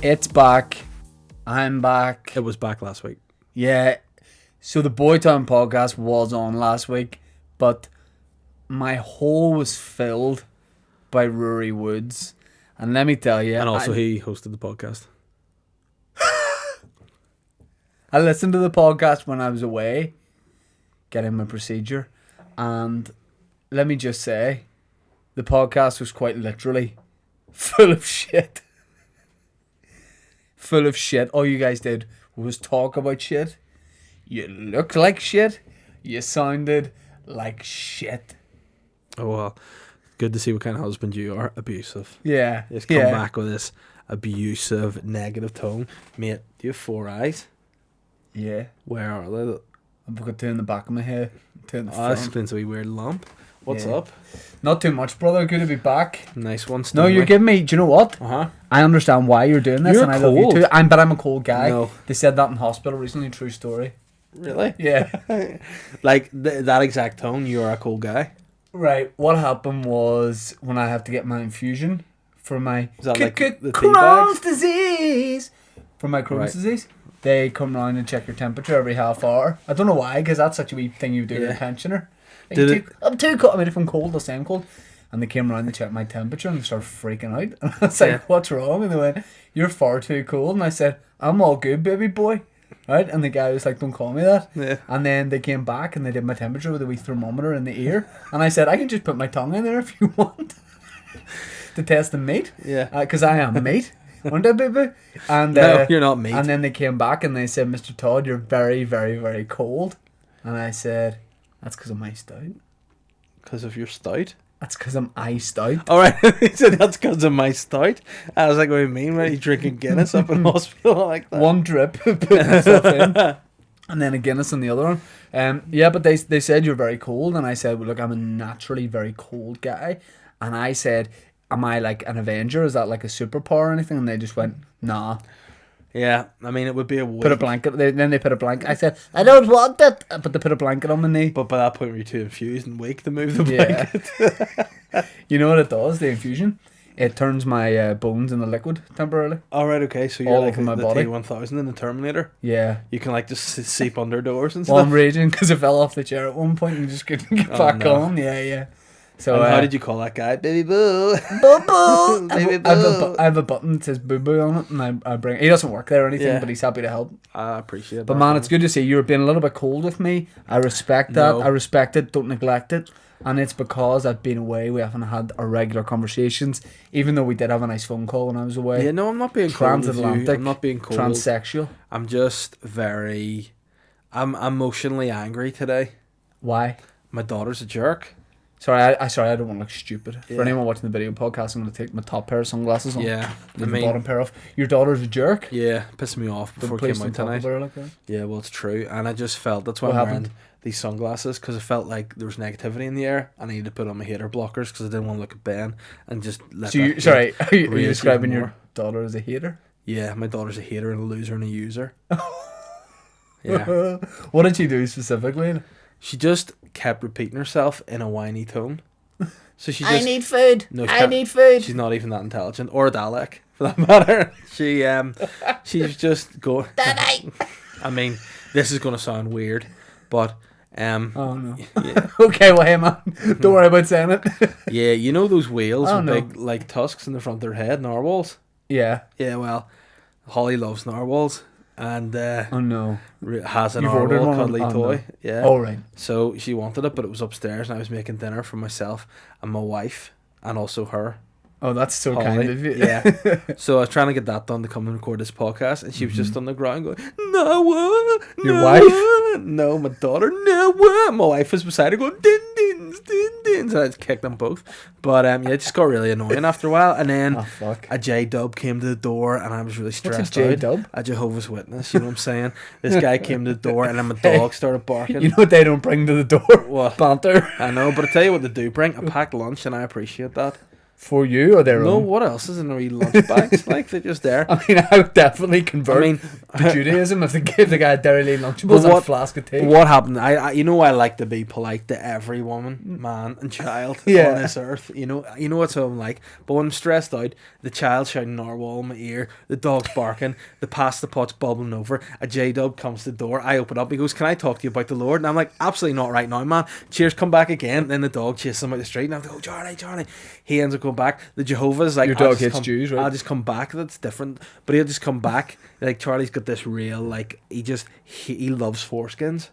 It's back. I'm back. It was back last week. Yeah. So the Boytown podcast was on last week, but my hole was filled by Rory Woods. And let me tell you. And also he hosted the podcast. I listened to the podcast when I was away, getting my procedure. And let me just say, the podcast was quite literally full of shit. Full of shit. All you guys did was talk about shit. You looked like shit. You sounded like shit. Oh, well. Good to see what kind of husband you are. Abusive. Yeah. Just come back with this abusive, negative tone. Mate, do you have 4 eyes? Yeah. Where are they? I've got 2 in the back of my head. 2 in the Oh, front. that explains a wee weird lump. What's Yeah. up? Not too much, brother. Good to be back. Nice one. No, you're giving me... Do you know what? Uh-huh. I understand why you're doing this, You're and I love you cold. too. But I'm a cold guy. No. They said that in hospital recently. True story. Really? Yeah. Like, that exact tone, you're a cool guy. Right. What happened was when I have to get my infusion for my Is that like the tea Crohn's bags? disease. For my Crohn's Right. disease, they come round and check your temperature every half hour. I don't know why, because that's such a wee thing you do with Yeah. a pensioner. Like, Did I'm too cold. I mean, if I'm cold, I'll say I'm cold. And they came around to check my temperature and they started freaking out. And I was like, Yeah. what's wrong? And they went, you're far too cold. And I said, I'm all good, baby boy. Right? And the guy was like, don't call me that. Yeah. And then they came back and they did my temperature with a wee thermometer in the ear. And I said, I can just put my tongue in there if you want to test the meat. Yeah. Because I am meat. Aren't I, baby? And, No, you're not meat. And then they came back and they said, Mr. Todd, you're very, very, very cold. And I said, that's because I'm iced out. Because of your stout? That's because I'm iced out. Alright, he said that's because of my stout. I was like, what do you mean? What are you drinking Guinness up in hospital like that? One drip, put myself in. And then a Guinness on the other one. Yeah, but they said you're very cold. And I said, well, look, I'm a naturally very cold guy. And I said, am I like an Avenger? Is that like a superpower or anything? And they just went, nah. Yeah, I mean, it would be a week. Put a blanket. Then they put a blanket. I said, I don't want it. But they put a blanket on my knee. But by that point, were you too infused and weak to move the Yeah. blanket? You know what it does, the infusion? It turns my bones into liquid temporarily. Alright, okay, so you're All like over my the body. T-1000 in the Terminator. Yeah. You can like just seep under doors and Well, I'm stuff. raging because I fell off the chair at one point and just couldn't get Oh, back no. on. Yeah. So And how did you call that guy? Baby boo. Boo boo. Baby I have a button that says boo boo on it, and I bring. He doesn't work there or anything, Yeah. but he's happy to help. I appreciate that. But man, it's good to see you're being a little bit cold with me. I respect that. No. I respect it. Don't neglect it. And it's because I've been away. We haven't had our regular conversations, even though we did have a nice phone call when I was away. Yeah, no, I'm not being cold with you. Transatlantic. I'm not being cold. Transsexual. I'm just very... I'm emotionally angry today. Why? My daughter's a jerk. Sorry, I don't want to look stupid. Yeah. For anyone watching the video podcast, I'm going to take my top pair of sunglasses on. Yeah, Leave the bottom pair off. Your daughter's a jerk. Yeah, pissed me off before it Please came out don't talk tonight. about her like that. Yeah, well, it's true. And I just felt, that's why What I'm happened? wearing these sunglasses, because I felt like there was negativity in the air. And I needed to put on my hater blockers because I didn't want to look at Ben and just let So that sorry, hate are you rage describing even your more. daughter as a hater? Yeah, my daughter's a hater and a loser and a user. Yeah. What did she do specifically? She just kept repeating herself in a whiny tone. So she just... I need food. No, she I can't- need food. She's not even that intelligent, or a Dalek for that matter. She's just going. Daddy. I mean, this is going to sound weird, but Oh no. yeah, Okay, well, hey man, don't worry about saying it. yeah, you know those whales Oh, with no. big like tusks in the front of their head, narwhals. Yeah. Yeah, well, Holly loves narwhals and Oh no. has a You've ordered narwhal one? cuddly Oh, toy. no. Yeah. All right. So she wanted it, but it was upstairs, and I was making dinner for myself and my wife, and also her. Oh, that's so Holly. kind of you. Yeah. So I was trying to get that done to come and record this podcast, and she was just on the ground going, "No, Your no, wife? No, my daughter, no." My wife was beside her going, "Din dins, din dins." So I just kicked them both. But yeah, it just got really annoying after a while. And then Oh fuck. a J-Dub came to the door, and I was really stressed What's a J-Dub? out. A Jehovah's Witness, you know what I'm saying? This guy came to the door, and then my dog started barking. You know what they don't bring to the door? What? Banter. I know, but I tell you what they do bring, a packed lunch, and I appreciate that. for you or their No, own? what else is in the wee lunch bags? Like, they're just there. I mean, I would definitely convert I mean, to Judaism if they gave the guy a Dairy Lane But Lunchables and a what- flask of tea. what happened? I I like to be polite to every woman, man, and child Yeah. on this earth. You know what I'm like. But when I'm stressed out, the child shouting narwhal in my ear, the dog's barking, the pasta pot's bubbling over, a J-Dub comes to the door, I open up, he goes, "Can I talk to you about the Lord?" And I'm like, "Absolutely not right now, man. Cheers, come back again." Then the dog chases him out the street, and I'm like, "Oh, Charlie." He ends up going back. The Jehovah's like, Your "I'll dog just hates come- Jews, right? I'll just come back." That's different. But he'll just come back. Like, Charlie's got this real, like, he loves foreskins.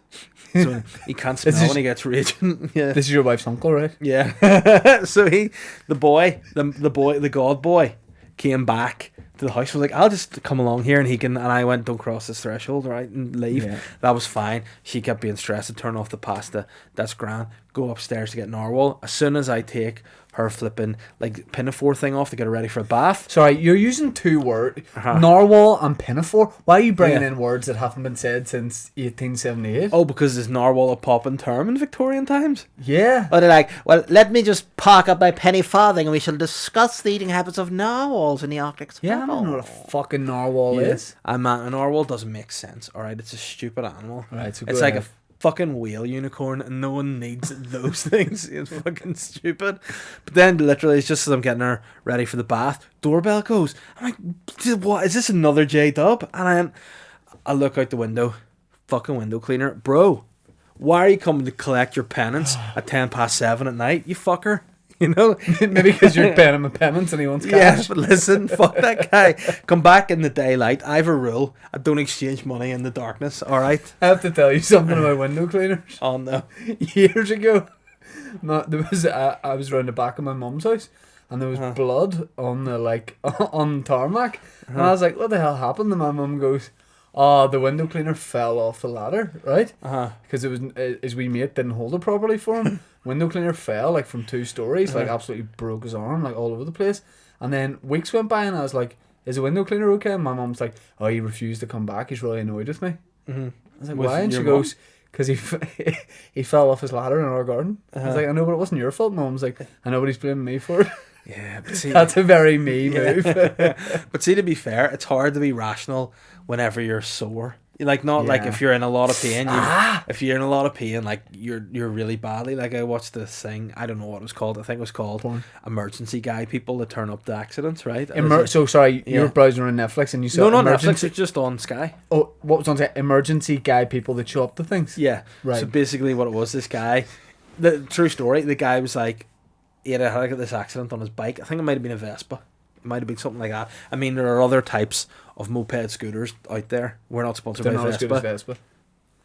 So he can't smell is- when he gets raging. Yeah. This is your wife's uncle, right? Yeah. So the God boy came back to the house. Was like, "I'll just come along here," and I went, "Don't cross this threshold, right, and leave." Yeah. That was fine. She kept being stressed to turn off the pasta. That's grand. Go upstairs to get narwhal. As soon as I take her flipping like pinafore thing off to get her ready for a bath. Sorry, you're using two words, Uh-huh. narwhal and pinafore. Why are you bringing Yeah. in words that haven't been said since 1878? Oh, because is narwhal a popping term in Victorian times? Yeah. Or they're like, well, let me just park up my penny farthing and we shall discuss the eating habits of narwhals in the Arctic Circle. Yeah, I don't know what a fucking narwhal is. A narwhal doesn't make sense. All right, it's a stupid animal. Right, so It's go like ahead. a fucking whale unicorn, and no one needs those things. It's fucking stupid. But then, literally, it's just as I'm getting her ready for the bath, doorbell goes. I'm like, "What is this? Another J-Dub?" And I look out the window, fucking window cleaner, bro. Why are you coming to collect your penance at 7:10 at night? You fucker. You know. Maybe because you're paying him a penance and he wants Yeah, cash. but listen, fuck that guy. Come back in the daylight. I have a rule. I don't exchange money in the darkness, alright? I have to tell you something about window cleaners. Oh no. Years ago, there was I was round the back of my mum's house, and there was Uh-huh. blood on the on tarmac, and I was like, "What the hell happened?" And my mum goes, "Oh, the window cleaner fell off the ladder, right? Uh-huh. Because it was his wee mate didn't hold it properly for him. Window cleaner fell like from 2 stories, like absolutely broke his arm, like all over the place. And then weeks went by, and I was like, 'Is the window cleaner okay?' And my mum's like, 'Oh, he refused to come back. He's really annoyed with me.' Mm-hmm. I was like, With "Why?" And she your goes, "Because he fell off his ladder in our garden." I Uh-huh. was like, "I know, but it wasn't your fault." Mum's like, "I know, but he's blaming me for it." Yeah, but see, That's a very me move. but see, to be fair, it's hard to be rational whenever you're sore. Like, not like Yeah. if you're in a lot of pain. If you're in a lot of pain, like you're really badly. Like, I watched this thing. I don't know what it was called. I think it was called Porn. Emergency Guy People that turn up to accidents. Right? And it's So sorry, you were Yeah. browsing on Netflix and you saw no, not Netflix. emergency. It's just on Sky. Oh, what was on say? Emergency guy people that show up to things. Yeah. Right. So basically, what it was, this guy, the true story. The guy was like, he had like this accident on his bike. I think it might have been a Vespa. It might have been something like that. I mean, there are other types of moped scooters out there. We're not sponsored They're by not as good as Vespa Vespa.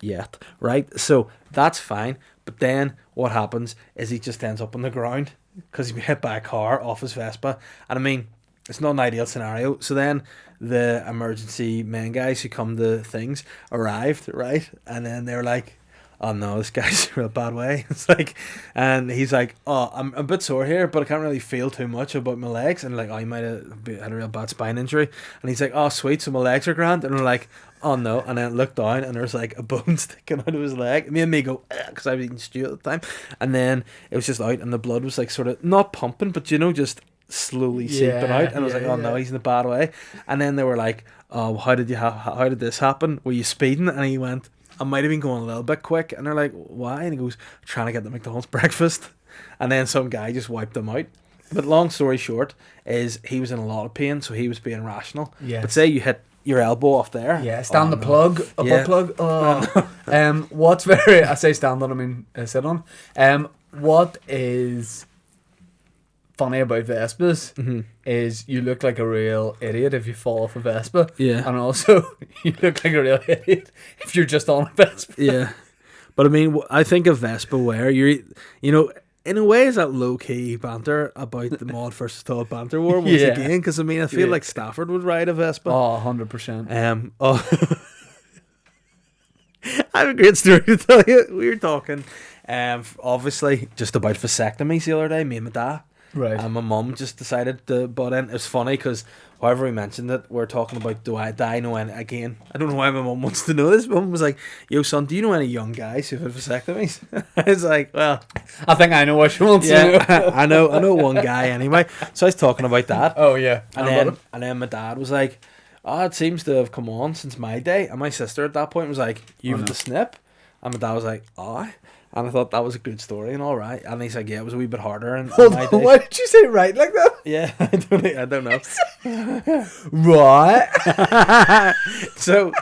yet, right? So that's fine. But then what happens is he just ends up on the ground because he's been hit by a car off his Vespa. And I mean, it's not an ideal scenario. So then the emergency men guys who come to things arrived, right? And then they were like, "Oh no, this guy's in a real bad way." It's like, and he's like, "Oh, I'm a bit sore here, but I can't really feel too much about my legs." And like, "Oh, you might have had a real bad spine injury." And he's like, "Oh, sweet, so my legs are grand." And we're like, "Oh no!" And then looked down, and there's like a bone sticking out of his leg. Me and me go, because I was eating stew at the time, and then it was just out, and the blood was like sort of not pumping, but just slowly seeping out. And I was like, "Oh no, he's in a bad way." And then they were like, "Oh, how did this happen? Were you speeding?" And he went, "I might have been going a little bit quick." And they're like, "Why?" And he goes, "Trying to get the McDonald's breakfast." And then some guy just wiped him out. But long story short is he was in a lot of pain, so he was being rational. Yes. But say you hit your elbow off there. Yeah, stand oh, the no. plug, a Yeah. butt plug. Oh. What's very? I say stand on. I mean sit on. What is funny about Vespas is you look like a real idiot if you fall off a Vespa. Yeah. And also you look like a real idiot if you're just on a Vespa. Yeah. But I mean, I think of Vespa where in a way, is that low key banter about the mod versus Todd banter war once Yeah. again? Because I mean, I feel Yeah. like Stafford would ride a Vespa. Oh, 100%. I have a great story to tell you. We were talking, obviously, just about vasectomies the other day, me and my dad. Right. And my mum just decided to butt in. It was funny because however we mentioned it, we're talking about do I know any, again, I don't know why my mum wants to know this. My mum was like, yo son, do you know any young guys who've had vasectomies? I was like, well, I think I know what she wants to know. yeah, I know one guy anyway. So I was talking about that. Oh yeah. And then my dad was like, oh, it seems to have come on since my day. And my sister at that point was like, you've had the snip? And my dad was like, oh. And I thought that was a good story and all right. And he's like, yeah, it was a wee bit harder. And Why did you say right like that? yeah, I don't know. Right. So,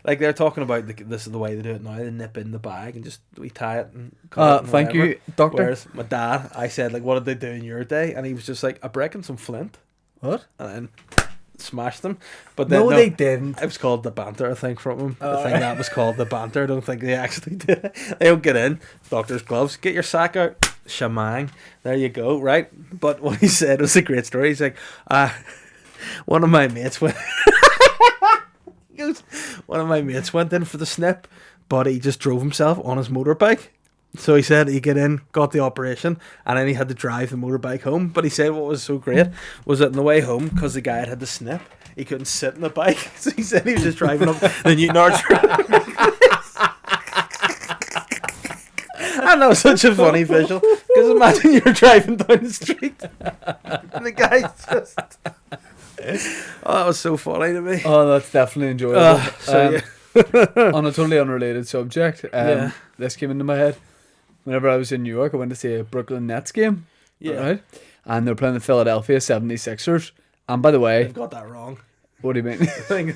like they're talking about this is the way they do it now. They nip in the bag and just we tie it and cut it and Thank whatever. you, doctor. Whereas my dad, I said like, what did they do in your day? And he was just like, I break some flint What? and then smashed them. But then No, they didn't. It was called the banter, I think, from him. Oh, I think that was called the banter. I don't think they actually did it. They don't get in. Doctor's gloves. Get your sack out. Shamang. There you go, right? But what he said was a great story. He's like, one of my mates went... He goes, one of my mates went in for the snip, but he just drove himself on his motorbike. So he said he get in, got the operation, and then he had to drive the motorbike home. But he said what was so great was that on the way home, because the guy had the snip, he couldn't sit in the bike. So he said he was just driving up the Newton Arch Road. And that was such a funny visual. Because imagine you're driving down the street and the guy's just... Oh, that was so funny to me. Oh, that's definitely enjoyable. Yeah. On a totally unrelated subject, Yeah. this came into my head. Whenever I was in New York, I went to see a Brooklyn Nets game. Yeah. Right? And they're playing the Philadelphia 76ers. And by the way, They've got that wrong. what do you mean? I think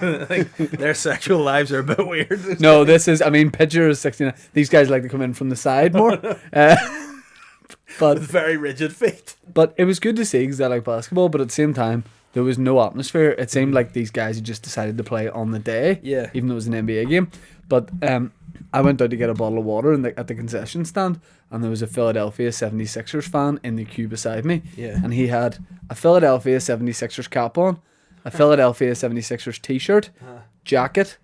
their sexual lives are a bit weird. No, pitcher is 69. These guys like to come in from the side more. But With very rigid feet. But it was good to see because I like basketball, but at the same time, there was no atmosphere. It seemed like these guys had just decided to play on the day, Yeah. even though it was an NBA game. But I went out to get a bottle of water at the concession stand, and there was a Philadelphia 76ers fan in the queue beside me. Yeah. And he had a Philadelphia 76ers cap on, a Philadelphia 76ers t-shirt, jacket,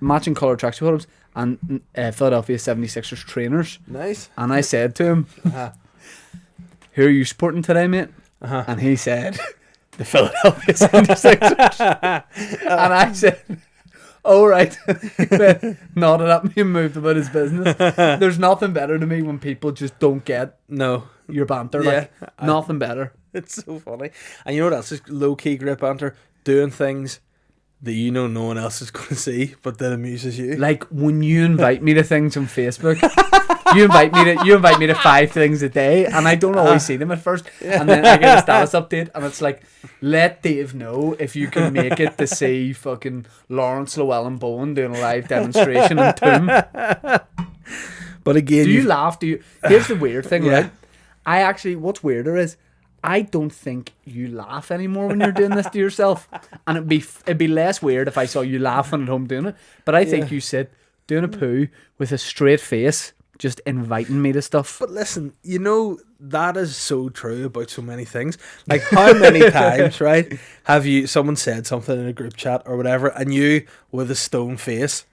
matching colour tracksuit bottoms, and Philadelphia 76ers trainers. Nice. And I said to him, who are you supporting today, mate? And he said, the Philadelphia 76ers. And I said, oh, right. He nodded at me and moved about his business. There's nothing better to me when people just don't get No. your banter. Yeah. Nothing better. It's so funny. And you know what else is low-key great banter? Doing things that you know no one else is going to see, but that amuses you. Like when you invite me to things on Facebook, you invite me to 5 things a day, and I don't always see them at first, and then I get a status update, and it's like, let Dave know if you can make it to see fucking Lawrence Llewellyn Bowen doing a live demonstration in Toom. But again, Do you laugh? Here's the weird thing, Yeah. right? What's weirder is, I don't think you laugh anymore when you're doing this to yourself, and it'd be less weird if I saw you laughing at home doing it. But I think you sit doing a poo with a straight face, just inviting me to stuff. But listen, you know, that is so true about so many things. Like, how many times, right, have someone said something in a group chat or whatever, and you, with a stone face,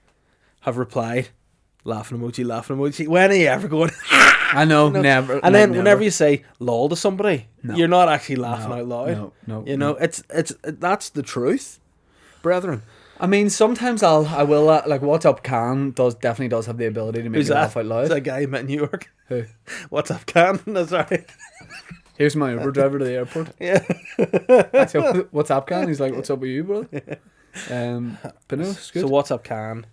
have replied, laughing emoji. When are you ever going, I know, you know? never. And then never. whenever you say lol to somebody, No. you're not actually laughing out loud. No. You know, it's that's the truth, brethren. I mean, sometimes I will like What's Up Can definitely does have the ability to make Who's me that? laugh out loud. Is that guy you met in New York? Who? What's up, Can? No, sorry. Here's my Uber driver to the airport. Yeah. I said, what's up, Can? He's like, what's up with you, brother? But no, it's good. So what's up, Can?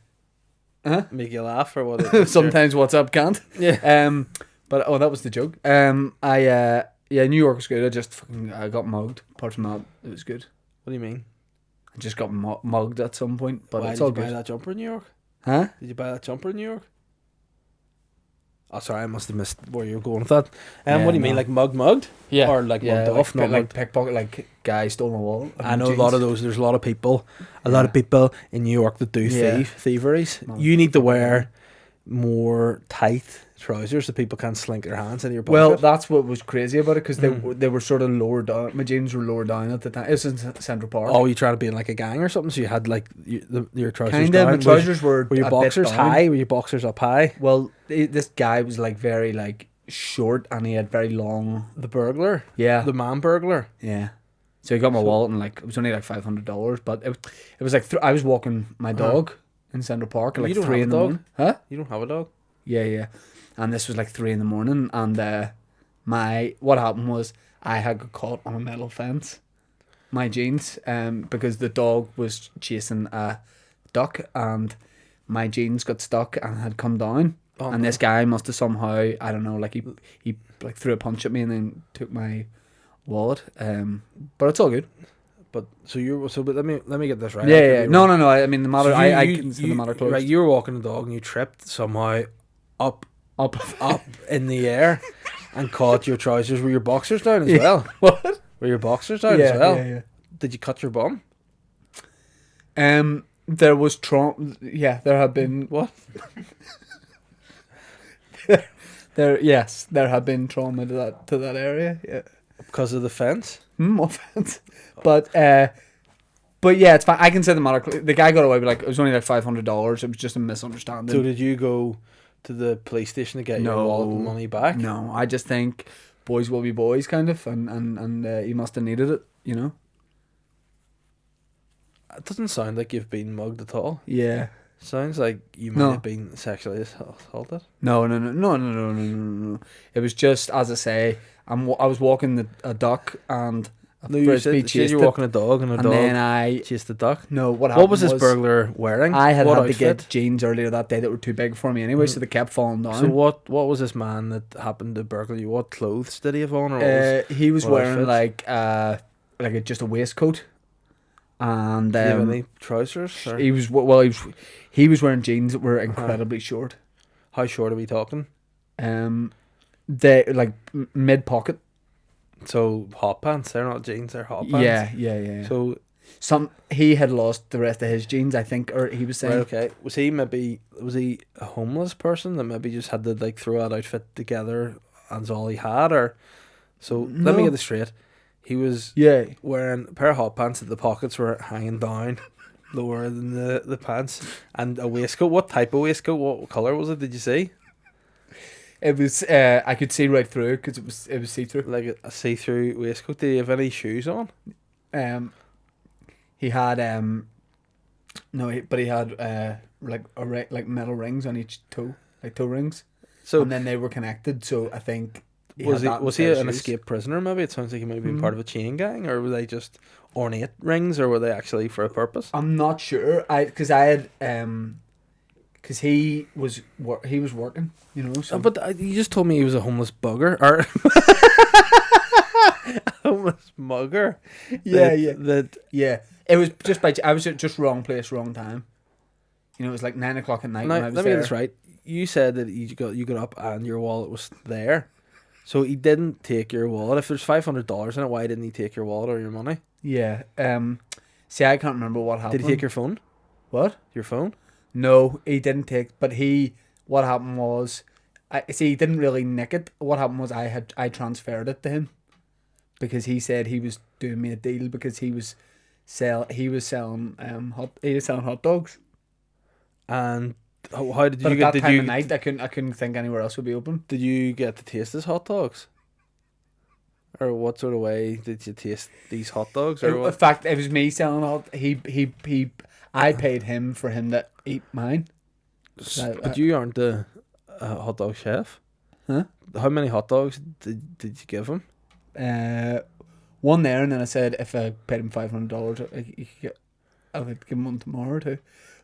Uh-huh. Make you laugh or what? Sometimes what's up can't. Yeah. But that was the joke. New York was good. I got mugged. Apart from that, it was good. What do you mean? I just got mugged at some point, but Why it's did all you buy good. that jumper in New York? Huh? Did you buy that jumper in New York? Oh, sorry, I must have missed where you were going with that. Yeah, What do you mean, no. like mugged? Yeah. Or like mugged off? Not like mugged. pickpocket, like guy stole my wallet. I know a lot of those. There's a lot of people, in New York that do Yeah. thieveries. No. You need to wear more tight trousers so people can't slink their hands into your pocket. Well, that's what was crazy about it because they were sort of lower down. My jeans were lower down at the time. It was in Central Park. Oh, you trying to be in like a gang or something? So you had like your trousers kind down. of. My trousers were Were your a bit boxers down. high? Were your boxers up high? Well, this guy was like very like short and he had very long. The burglar. Yeah, The man burglar. yeah. So he got my wallet and like it was only like $500, but it was like I was walking my dog in Central Park at You like don't 3 have in a the dog? morning. Huh? You don't have a dog. Yeah, yeah. And this was like 3 in the morning, and what happened was I had got caught on a metal fence. My jeans, because the dog was chasing a duck, and my jeans got stuck and had come down. Oh, And no. this guy must have somehow, I don't know, like he like threw a punch at me and then took my wallet. But it's all good. But but let me get this right. Yeah, I could yeah. be No, wrong. no, no. I mean the matter. So I consider the matter closed. Right, you were walking the dog and you tripped somehow up Up. in the air and caught your trousers. Were your boxers down as well? What? Were your boxers down Yeah, as well? yeah, Did you cut your bum? yeah. There was trauma. Yeah, there have been What? there have been trauma to that area. Yeah. Because of the fence? Offense. But yeah, it's fine. I consider the matter. The guy got away with like it was only like $500. It was just a misunderstanding. So did you go to the police station to get your No. wallet and money back? No, I just think boys will be boys, kind of, and he must have needed it, you know. It doesn't sound like you've been mugged at all. Yeah. Sounds like you might No. have been sexually assaulted. No. It was just, as I say, I was walking a duck and a No, you frisbee said chased you're it, walking a dog and a and dog then I chased the duck. no. What happened What was this burglar wearing? I had what to outfit? get jeans earlier that day that were too big for me anyway, so they kept falling down. So what was this man that happened to burgle you? What clothes did he have on? Or what was, He was what wearing outfit? just a waistcoat, and did he have any trousers? Or he was wearing jeans that were incredibly short. how short are we talking? They like mid pocket. So hot pants. They're not jeans. They're hot pants. Yeah. So He had lost the rest of his jeans, I think, or he was saying. right, okay. Was he a homeless person that maybe just had to like throw that outfit together and that's all he had, or so? Let me No. get this straight. He was Yeah. wearing a pair of hot pants that the pockets were hanging down lower than the pants, and a waistcoat. What type of waistcoat? What colour was it? Did you see? It was. I could see right through because it was see through. Like a see-through waistcoat. Did he have any shoes on? He had but he had like metal rings on each toe, like toe rings. So And then they were connected, so I think was had that he instead of an shoes. escaped prisoner? Maybe it sounds like he might have been Mm. part of a chain gang, or were they just ornate rings, or were they actually for a purpose? I'm not sure. Because he was working, you know. So But you just told me he was a homeless bugger or homeless mugger. Yeah, That- yeah. That yeah, it was just I was just wrong place, wrong time. You know, it was like 9 o'clock at night now, when I was let me there. get this right. You said that you got up and your wallet was there, so he didn't take your wallet. If there's $500 in it, why didn't he take your wallet or your money? Yeah. See, I can't remember what happened. Did he take your phone? what? Your phone? No, he didn't take. But what happened was, he didn't really nick it. What happened was I transferred it to him, because he said he was doing me a deal because he was selling hot dogs. And how did But you at get? that Did time you of night, I couldn't think anywhere else would be open. did you get to taste his hot dogs? Or what sort of way did you taste these hot dogs? Or In what? fact, it was me selling hot. I paid him for him to eat mine. But you aren't a hot dog chef. Huh? How many hot dogs did you give him? One there, and then I said if I paid him $500, I would give him one tomorrow too.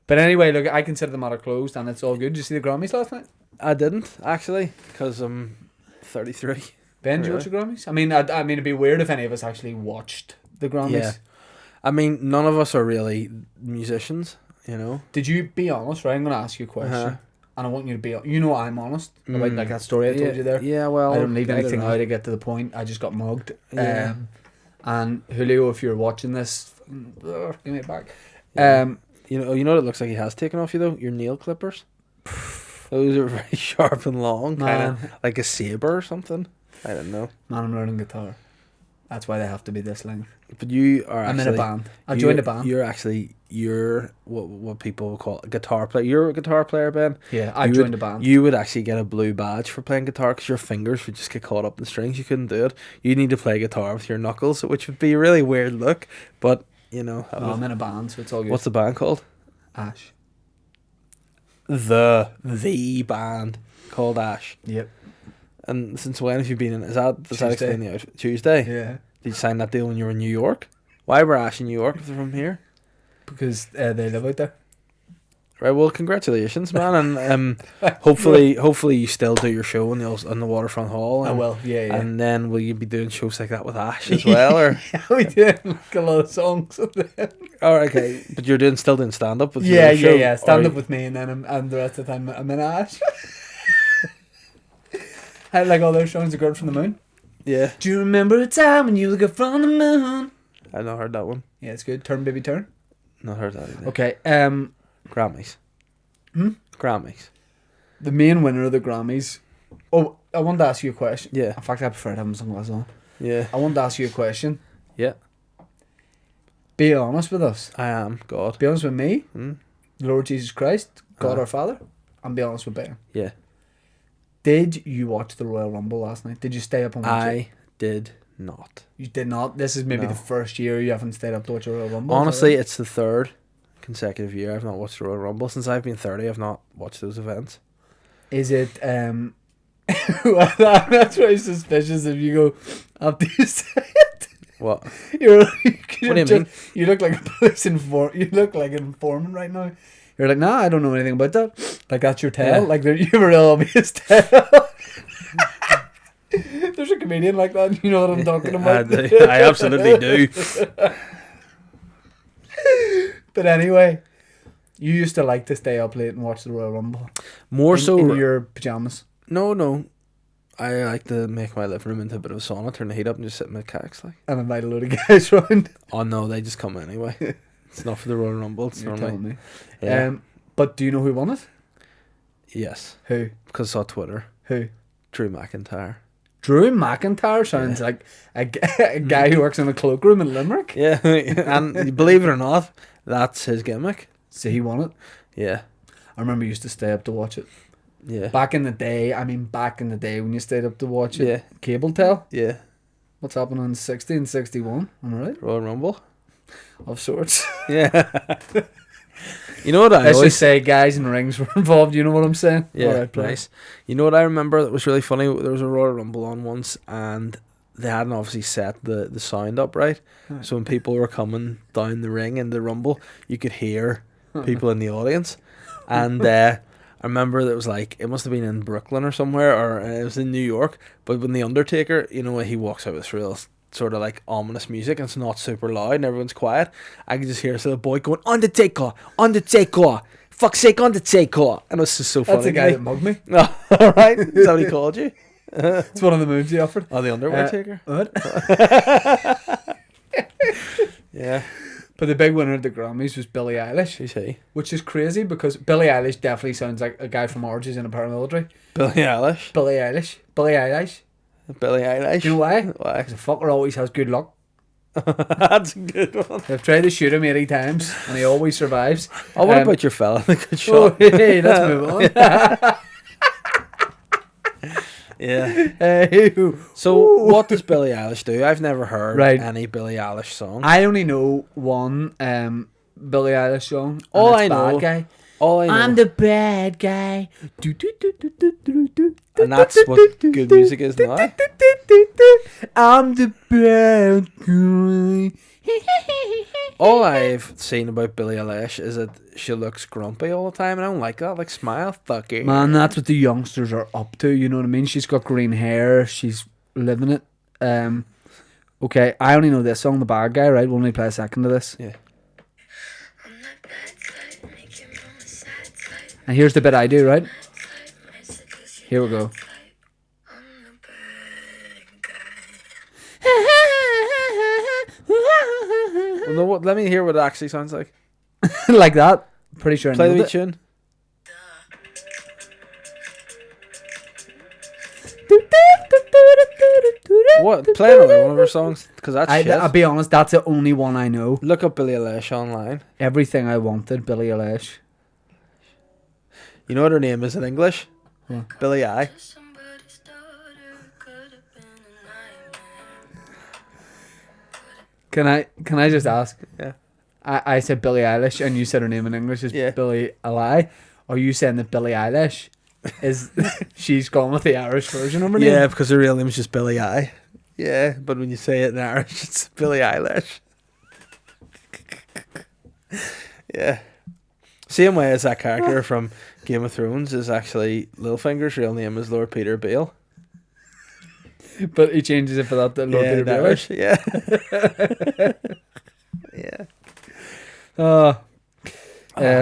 But anyway, look, I consider the matter closed, and it's all good. Did you see the Grammys last night? I didn't actually, because I'm 33. Ben, did you watch the Grammys? I mean, it'd be weird if any of us actually watched the Grammys. Yeah. I mean, none of us are really musicians, you know. Did you be honest? Right, I'm going to ask you a question, Uh-huh. and I want you to be. You know, I'm honest about like that story I told you there. Yeah, well, I don't leave anything know. out to get to the point. I just got mugged. Yeah. And Julio, if you're watching this, give me it back. Yeah. You know what it looks like he has taken off you though? Your nail clippers. Those are very sharp and long, kind Man. of like a saber or something. I don't know. Man, I'm learning guitar. That's why they have to be this length. But you are I'm actually... in a band. I joined a band. You're what people would call a guitar player. You're a guitar player, Ben. Yeah, I joined a band. You would actually get a blue badge for playing guitar because your fingers would just get caught up in the strings. You couldn't do it. You need to play guitar with your knuckles, which would be a really weird look. But, you know... I'm in a band, so it's all good. What's the band called? Ash. The band called Ash. Yep. And since when have you been in? Does that Tuesday. explain the outfit? Tuesday? Yeah. Did you sign that deal when you were in New York? Why were Ash in New York if they're from here? Because they live out there. Right, well, congratulations, man, and hopefully you still do your show in the Waterfront Hall. I will, yeah. And then will you be doing shows like that with Ash as well, or? Yeah, we did like a lot of songs with them. Oh, okay, but you're still doing stand up with Yeah, your show, stand up with me, and then I'm the rest of the time I'm in Ash. I like all those songs, "The Girl from the Moon." Yeah. Do you remember a time when you look up from the moon? I've not heard that one. Yeah, it's good. Turn, baby, turn. Not heard that either. Okay. Grammys. Grammys. The main winner of the Grammys. Oh, I wanted to ask you a question. Yeah. In fact, I prefer having sunglasses on. Yeah. I wanted to ask you a question. Yeah. Be honest with us. I am God. Be honest with me, Mm. the Lord Jesus Christ, God our Father, and be honest with Ben. Yeah. Did you watch the Royal Rumble last night? Did you stay up and watch it? I did not. You did not. This is maybe No. the first year you haven't stayed up to watch a Royal Rumble. Honestly, it's the third consecutive year I've not watched the Royal Rumble. Since I've been 30, I've not watched those events. Is it? I'm not very suspicious if you go after you say it. What? What do you mean? You look like a police You look like an informant right now. You're like, nah, I don't know anything about that. Like that's your tell. Yeah. Like you have a real obvious tell. There's a comedian like that. You know what I'm talking about. I absolutely do. But anyway, you used to like to stay up late and watch the Royal Rumble. More so. in your pajamas. No. I like to make my living room into a bit of a sauna, turn the heat up, and just sit in my cacks like. And invite a load of guys round. Oh no, they just come anyway. It's not for the Royal Rumble. It's You're normally. telling me. Yeah. But do you know who won it? Yes. Who? Because I saw Twitter. Who? Drew McIntyre. Drew McIntyre sounds like a guy who works in a cloakroom in Limerick. Yeah, and believe it or not, that's his gimmick. So he won it. Yeah. I remember you used to stay up to watch it. Yeah. Back in the day when you stayed up to watch it. Yeah. Cable tel. Yeah. What's happening in 60 and 61? Am I right? Royal Rumble. Of sorts. Yeah. You know what I Let's always just say guys in rings were involved. You know what I'm saying? Yeah, All right, nice. You know what I remember that was really funny? There was a Royal Rumble on once, and they hadn't obviously set the sound up right. Right. So when people were coming down the ring in the Rumble, you could hear people in the audience. And I remember that it was like, it must have been in Brooklyn or somewhere, or it was in New York. But when The Undertaker, you know, when he walks out with this real sort of like ominous music, and it's not super loud and everyone's quiet, I could just hear this little boy going, Undertaker, Undertaker, fuck's sake, Undertaker. And it was just so funny. That's the guy that mugged me. No, alright. Is that what he called you? It's one of the moves he offered. Oh, the Underwear Taker? What? Yeah. But the big winner at the Grammys was Billie Eilish. Who's he? Which is crazy because Billie Eilish definitely sounds like a guy from Orgies in a paramilitary. Billie Eilish. Billie Eilish. Billie Eilish. Billie Eilish. Do you know why? Why? Because the fucker always has good luck. That's a good one. They've tried to shoot him 80 times and he always survives. Oh, what about your fella? The good Oh, shot. hey, let's move on. Yeah. So, what does Billie Eilish do? I've never heard any Billie Eilish song. I only know one Billie Eilish song. All it's I know. Bad Guy. All I know. I'm the bad guy. And that's what good music is now. I'm the bad guy. All I've seen about Billie Eilish is that she looks grumpy all the time, and I don't like that. Like, smile, fucker. Man, that's what the youngsters are up to. You know what I mean? She's got green hair. She's living it. Okay, I only know this song, The Bad Guy, right? We'll only play a second of this. Yeah. And here's the bit I do, right? Here we go. Well, no, let me hear what it actually sounds like. Like that. Pretty sure I Play the nailed wee it. tune. What? Play another one of her songs, because that's shit. I'll be honest, that's the only one I know. Look up Billie Eilish online. Everything I Wanted, Billie Eilish. You know what her name is in English? Yeah. Billie I. Can I just ask? Yeah. I said Billie Eilish, and you said her name in English is Yeah. Billie Eilish. Are you saying that Billie Eilish is she's gone with the Irish version of her name? Yeah, because her real name is just Billie I. Yeah, but when you say it in Irish, it's Billie Eilish. Yeah. Same way as that character from Game of Thrones is actually Littlefinger's real name is Lord Peter Bale. But he changes it for that to Lord Peter in Bale. Irish, yeah. Yeah.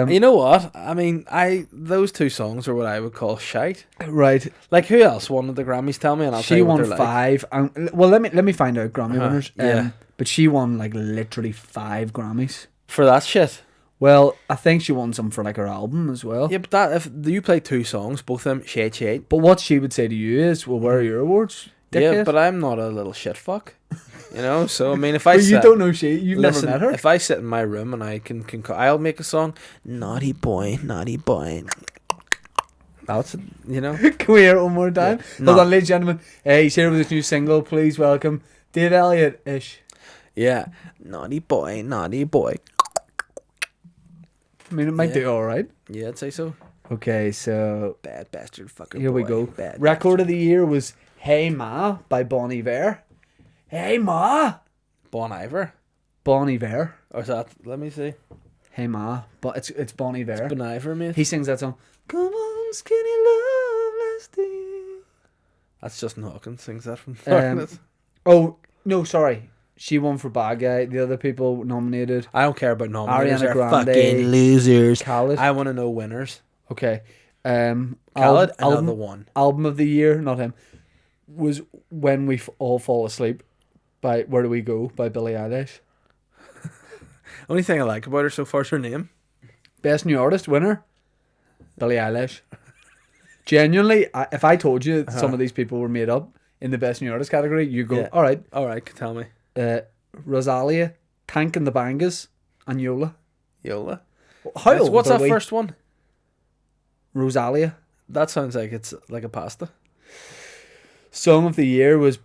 You know what? I mean, those two songs are what I would call shite. Right. Like, who else won the Grammys? Tell me, and I'll tell She you what won they're 5. Well, let me find out Grammy winners. Yeah. But she won like literally 5 Grammys. for that shit. Well, I think she won some for like her album as well. Yeah, but that if you play 2 songs, both of them shit. But what she would say to you is, "Well, where are your awards?" Yeah, dickhead?" but I'm not a little shit fuck. You know, so I mean, if I But you don't know you've listen, never met her. If I sit in my room and I can I'll make a song. Naughty boy. That's you know. Can we hear it one more time? Yeah. Hold on, ladies and gentlemen. He's here with his new single. Please welcome Dave Elliott-ish. Yeah, naughty boy. I mean, it might Yeah. do all right. Yeah, I'd say so. Okay, so Bad bastard fucker. here we boy. go. Bad Record of the year was "Hey Ma" by Bon Iver. Hey Ma, Bon Iver. Bon Iver. Or is that? Let me see. Hey Ma, but it's Bon Iver. Bon Iver, mate. He sings that song. Come on, skinny love, let's do. That's Justin Hawkins sings that from. Oh no, sorry. She won for Bad Guy. The other people nominated: I don't care about nominators. Ariana They're Grande, fucking losers. Khaled. I want to know winners. Okay. Khaled, another album, one. album of the year, not him, was When We All Fall Asleep by Where Do We Go by Billie Eilish. Only thing I like about her so far is her name. Best New Artist winner, Billie Eilish. Genuinely, if I told you some of these people were made up in the Best New Artist category, you go, Yeah. all right. All right, tell me. Rosalia, Tank and the Bangas, and Yola. Yola. How old What's are that we? first one? Rosalia. That sounds like it's like a pasta. Song of the year was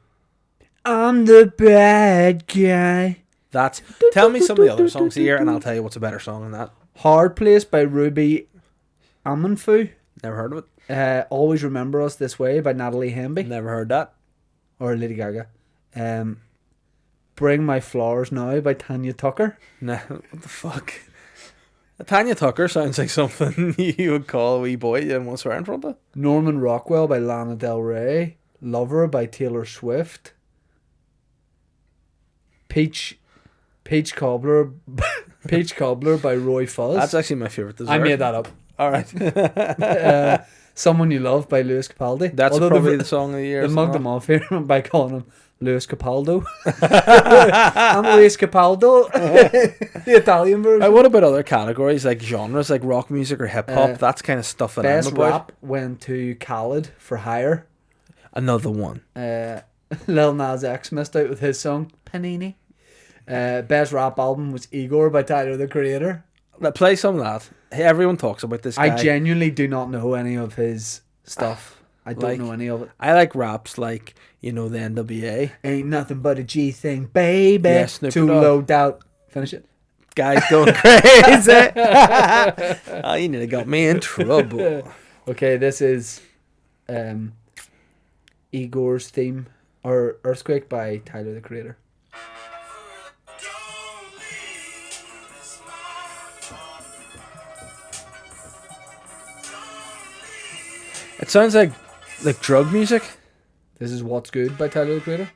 I'm the Bad Guy. That's. Tell me some of the other songs of the year, and I'll tell you what's a better song than that. Hard Place by Ruby Amanfu. Never heard of it. Always Remember Us This Way by Natalie Hemby. Never heard that. Or Lady Gaga. Bring My Flowers Now by Tanya Tucker. No, what the fuck? Tanya Tucker sounds like something you would call a wee boy you didn't want to swear in front of. Norman Rockwell by Lana Del Rey. Lover by Taylor Swift. Peach Cobbler by Roy Fuzz. That's actually my favourite dessert. I made that up. All right. Someone You Love by Lewis Capaldi. That's Although probably the song of the year. They mugged him off. off here by calling him Lewis Capaldo. I'm Lewis Capaldo. The Italian version. What about other categories like genres, like rock music or hip hop? That's kind of stuff that Best I'm about. rap went to Khaled for Hire. Another one. Lil Nas X missed out with his song Panini. Best rap album was Igor by Tyler the Creator. Play some of that. Hey, everyone talks about this guy. I genuinely do not know any of his stuff. I don't Like, know any of it. I like raps like, the NWA. Ain't nothing but a G thing, baby. Yeah, Snoop Too Dogg. low doubt. Finish it. Guys going crazy. Oh, you nearly got me in trouble. Okay, this is Igor's theme, or Earthquake by Tyler the Creator. It sounds like drug music. This is What's Good by Tyler the Creator.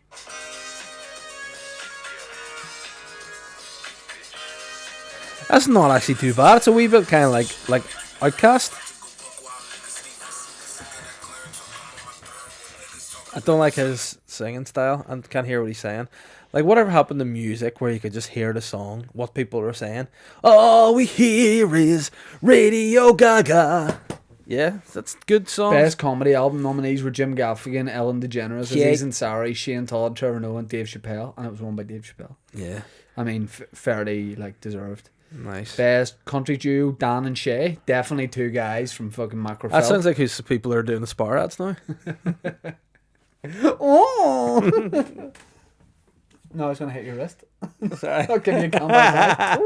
That's not actually too bad. It's a wee bit kind of like Outcast. I don't like his singing style and can't hear what he's saying. Like, whatever happened to music where you could just hear the song, what people are saying? All we hear is Radio Gaga. Yeah, that's good songs. Best comedy album nominees were Jim Gaffigan, Ellen DeGeneres, Yeah. Aziz Ansari, Shane Todd, Trevor Noah, and Dave Chappelle, and it was won by Dave Chappelle. Yeah, I mean, fairly like deserved. nice. Best country duo, Dan and Shay, definitely two guys from fucking Macro. That sounds like who's the people who are doing the Spar ads now. Oh. No, I was gonna hit your wrist. Sorry. I'll give you a comeback.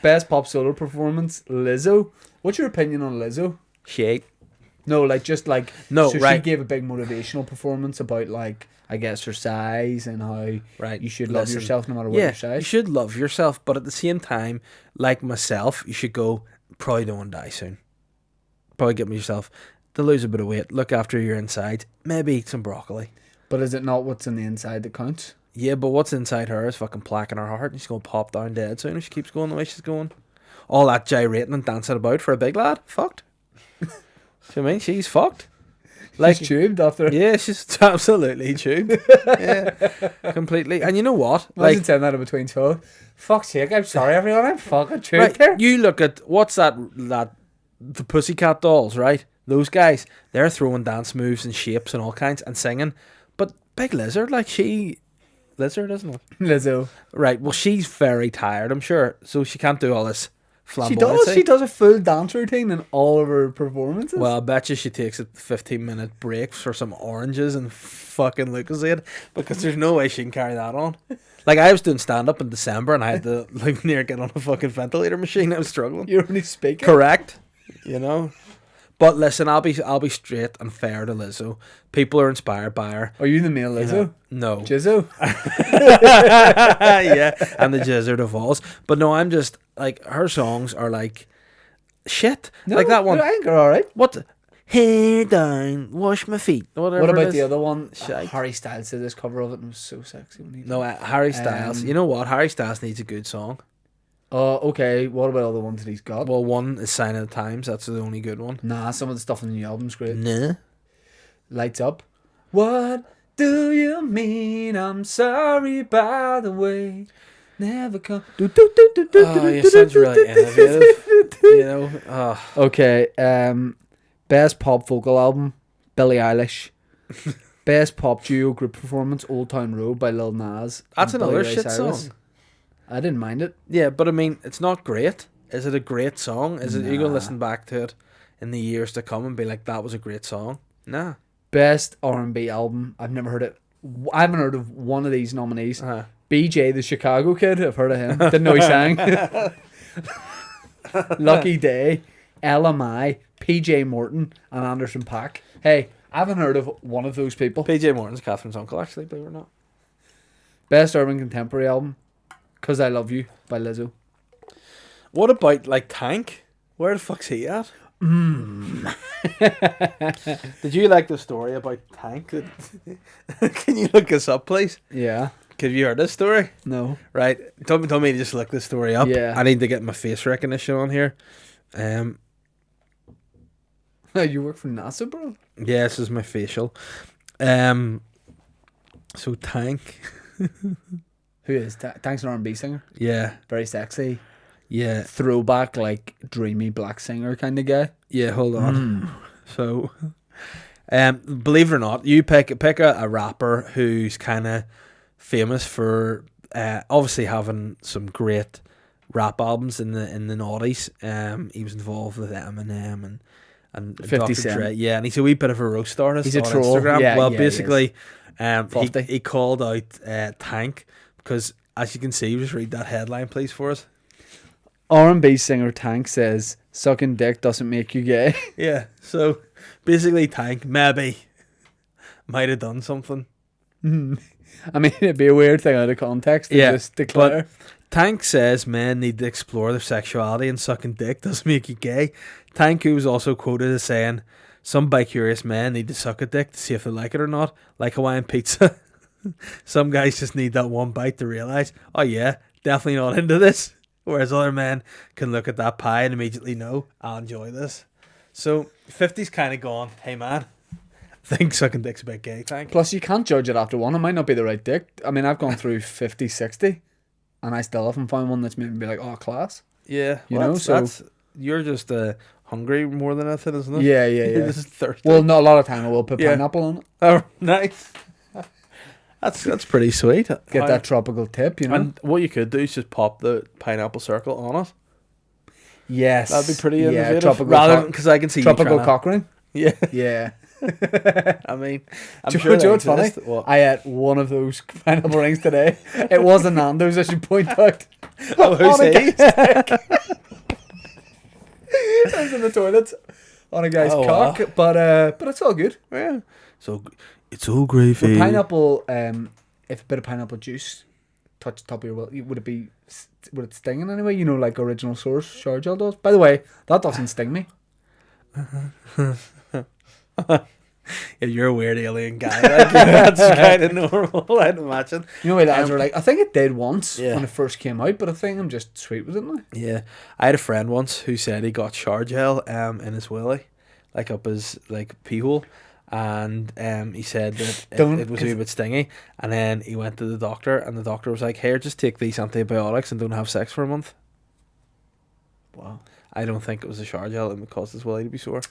Best pop solo performance, Lizzo. What's your opinion on Lizzo? Shake. No, like just like No, so right. she gave a big motivational performance about like I guess her size and how Right. you should love Listen, yourself no matter what Yeah, your you size. should love yourself, but at the same time, like myself, you should go, probably don't want to die soon. Probably get yourself to lose a bit of weight, look after your inside, maybe eat some broccoli. But is it not what's on the inside that counts? Yeah, but what's inside her is fucking plaque in her heart, and she's going to pop down dead soon if she keeps going the way she's going. All that gyrating and dancing about for a big lad, fucked. Do you mean she's fucked? Like, She's tubed after. yeah, she's absolutely tubed. Yeah, completely. And you know what? Imagine Like, saying that in between shows. Fuck's sake, I'm sorry everyone, I'm fucking tubed right, here. you look at what's that the Pussycat Dolls, right? Those guys, they're throwing dance moves and shapes and all kinds and singing. But Big Lizard, like Lizard, isn't it? Lizzo. Right. Well, she's very tired, I'm sure, so she can't do all this She flamboyancy. does. She does a full dance routine in all of her performances. Well, I bet you she takes a 15-minute break for some oranges and fucking Lucozade, because there's no way she can carry that on. Like, I was doing stand-up in December and I had to like near get on a fucking ventilator machine. I was struggling. you're only speaking. Correct. You know. But listen, I'll be straight and fair to Lizzo. People are inspired by her. Are you the male You Lizzo? know, no. Jizzo? Yeah, and the Gizzard of Oz. But no, I'm just like, her songs are like shit. No, like that one. I think they're alright. What? Hair down, wash my feet. Whatever. What it about is. the other one? Shite. Harry Styles did this cover of it and it was so sexy. When he No, Harry Styles. You know what? Harry Styles needs a good song. Oh, okay. What about all the ones that he's got? Well, one is Sign of the Times. That's the only good one. Nah, some of the stuff on the new album's great. Nah. Lights Up. What do you mean? I'm sorry, by the way. Never come. Oh, you sound really innovative. You know. Oh. Okay. Best pop vocal album, Billie Eilish. Best pop duo group performance, Old Town Road by Lil Nas. That's and another Billy Ray shit Cyrus. song. I didn't mind it. Yeah, but I mean, it's not great. Is it a great song? Is it you gonna Nah. listen back to it in the years to come and be like, that was a great song? Nah. Best R&B album. I've never heard it. I haven't heard of one of these nominees. BJ, the Chicago Kid. I've heard of him. Didn't know he sang. Lucky Day, LMI, PJ Morton, and Anderson .Paak. Hey, I haven't heard of one of those people. PJ Morton's Catherine's uncle, actually, believe it or not. Best urban contemporary album, Cause I Love You by Lizzo. What about like Tank? Where the fuck's he at? Did you like the story about Tank? Can you look this up, please? Yeah. Have you heard this story? No. Right. Tell me to just look this story up. Yeah. I need to get my face recognition on here. You work for NASA, bro? Yeah, this is my facial. So Tank. Who is? Thanks, an R&B singer. Yeah. Very sexy. Yeah. Throwback, like, dreamy black singer kind of guy. Yeah, hold on. So, believe it or not, you pick a rapper who's kind of famous for obviously having some great rap albums in the noughties. He was involved with Eminem and 50 Dr. Cent. Dre. Yeah, and he's a wee bit of a roast artist. He's a on troll. Instagram. Yeah, well, yeah, he basically, Fluffy. he called out Tank because, as you can see, just read that headline, please, for us. R&B singer Tank says, sucking dick doesn't make you gay. Yeah, so basically, Tank maybe might have done something. I mean, it'd be a weird thing out of context to Yeah, just declare. Tank says men need to explore their sexuality and sucking dick doesn't make you gay. Tank, who was also quoted as saying, some bi-curious men need to suck a dick to see if they like it or not, like Hawaiian pizza. Some guys just need that one bite to realise, oh yeah, definitely not into this. Whereas other men can look at that pie and immediately know, I'll enjoy this. So 50's kind of gone, hey man, I think sucking dick's a bit gay, Tank. Plus, you can't judge it after one. It might not be the right dick. I mean, I've gone through 50, 60, and I still haven't found one that's made me be like, oh, class. Yeah, You know, so- you're just hungry more than anything, isn't it? Yeah, yeah, You're yeah. just thirsty. Well, not a lot of time I will put Yeah. pineapple on it. Oh, nice. That's pretty sweet. Get that tropical tip, you know. And what you could do is just pop the pineapple circle on it. Yes, That'd be pretty innovative. tropical Rather, because I can see tropical you trying cock ring. Yeah, Yeah. I mean, I'm Do sure you know they what's funny? exist. What? I ate one of those pineapple rings today. It wasn't Nando's, I should point out. Oh, who's On a he? I was in the toilet on a guy's Oh, cock, wow. but it's all good. Yeah. So it's all gravy. With pineapple, if a bit of pineapple juice touched the top of your will, would it sting in any way? You know, like original source Sharjel does. By the way, that doesn't sting me. Yeah, you're a weird alien guy. Like, that's kind of normal, I'd imagine. You know, lads are like, I think it did once Yeah. when it first came out, but I think I'm just sweet with it now. Yeah, I had a friend once who said he got Sharjel in his willy, like up his pee hole, and he said that it was a wee bit stingy, and then he went to the doctor, and the doctor was like, "Here, just take these antibiotics and don't have sex for a month." Wow. I don't think it was a Sharjel that would cause his willy to be sore.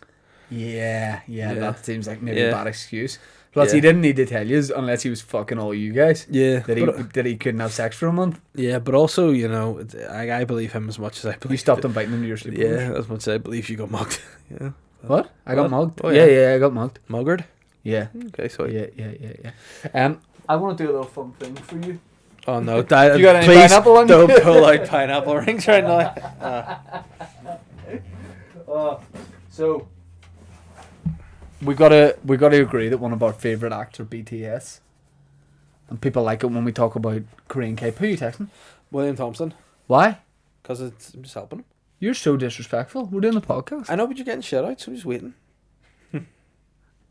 Yeah, Yeah. that seems like maybe Yeah. a bad excuse. Plus, Yeah. he didn't need to tell you unless he was fucking all you guys. Yeah, That he couldn't have sex for a month. yeah, but also, you know, I believe him as much as I believe You stopped him biting into your sleep. Yeah, as much as I believe you got mugged. Yeah, What? I got What? mugged. Oh, yeah. yeah. I got mugged. muggered. Yeah. Okay, so Yeah. I want to do a little fun thing for you. oh no, You got any please pineapple on you? don't pull out pineapple rings right now. So we gotta agree that one of our favorite acts are BTS, and people like it when we talk about Korean K. Who are you texting? William Thompson, Why? because I'm just helping him. You're so disrespectful. We're doing the podcast. I know, but you're getting shit out, so I'm just waiting.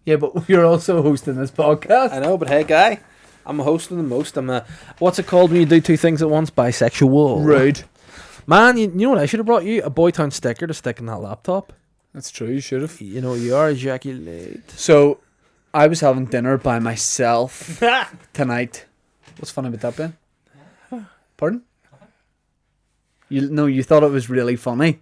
Yeah, but you're also hosting this podcast. I know, but hey, guy, I'm hosting the most. I'm a what's it called when you do two things at once? Bisexual. Rude. Man, you know what I should have brought you? A Boytown sticker to stick in that laptop. That's true. You should have. You know, you are ejaculate. So, I was having dinner by myself tonight. What's funny about that, Ben? Pardon? You thought it was really funny.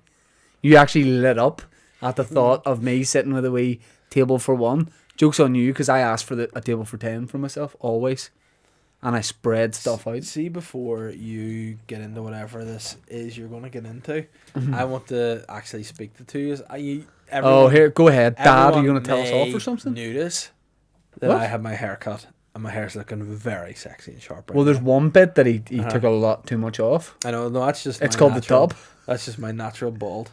You actually lit up at the thought of me sitting with a wee table for one. Joke's on you, because I asked for a table for 10 for myself, always. And I spread stuff out. See, before you get into whatever this is you're going to get into, Mm-hmm. I want to actually speak to two. Oh, here, go ahead. Dad, are you everyone going to tell us off may or something? Notice that What? I have my hair cut and my hair's looking very sexy and sharp. Right Well, there's now. one bit that he Uh-huh. took a lot too much off. I know, no, that's just It's my called natural, the top. That's just my natural bald.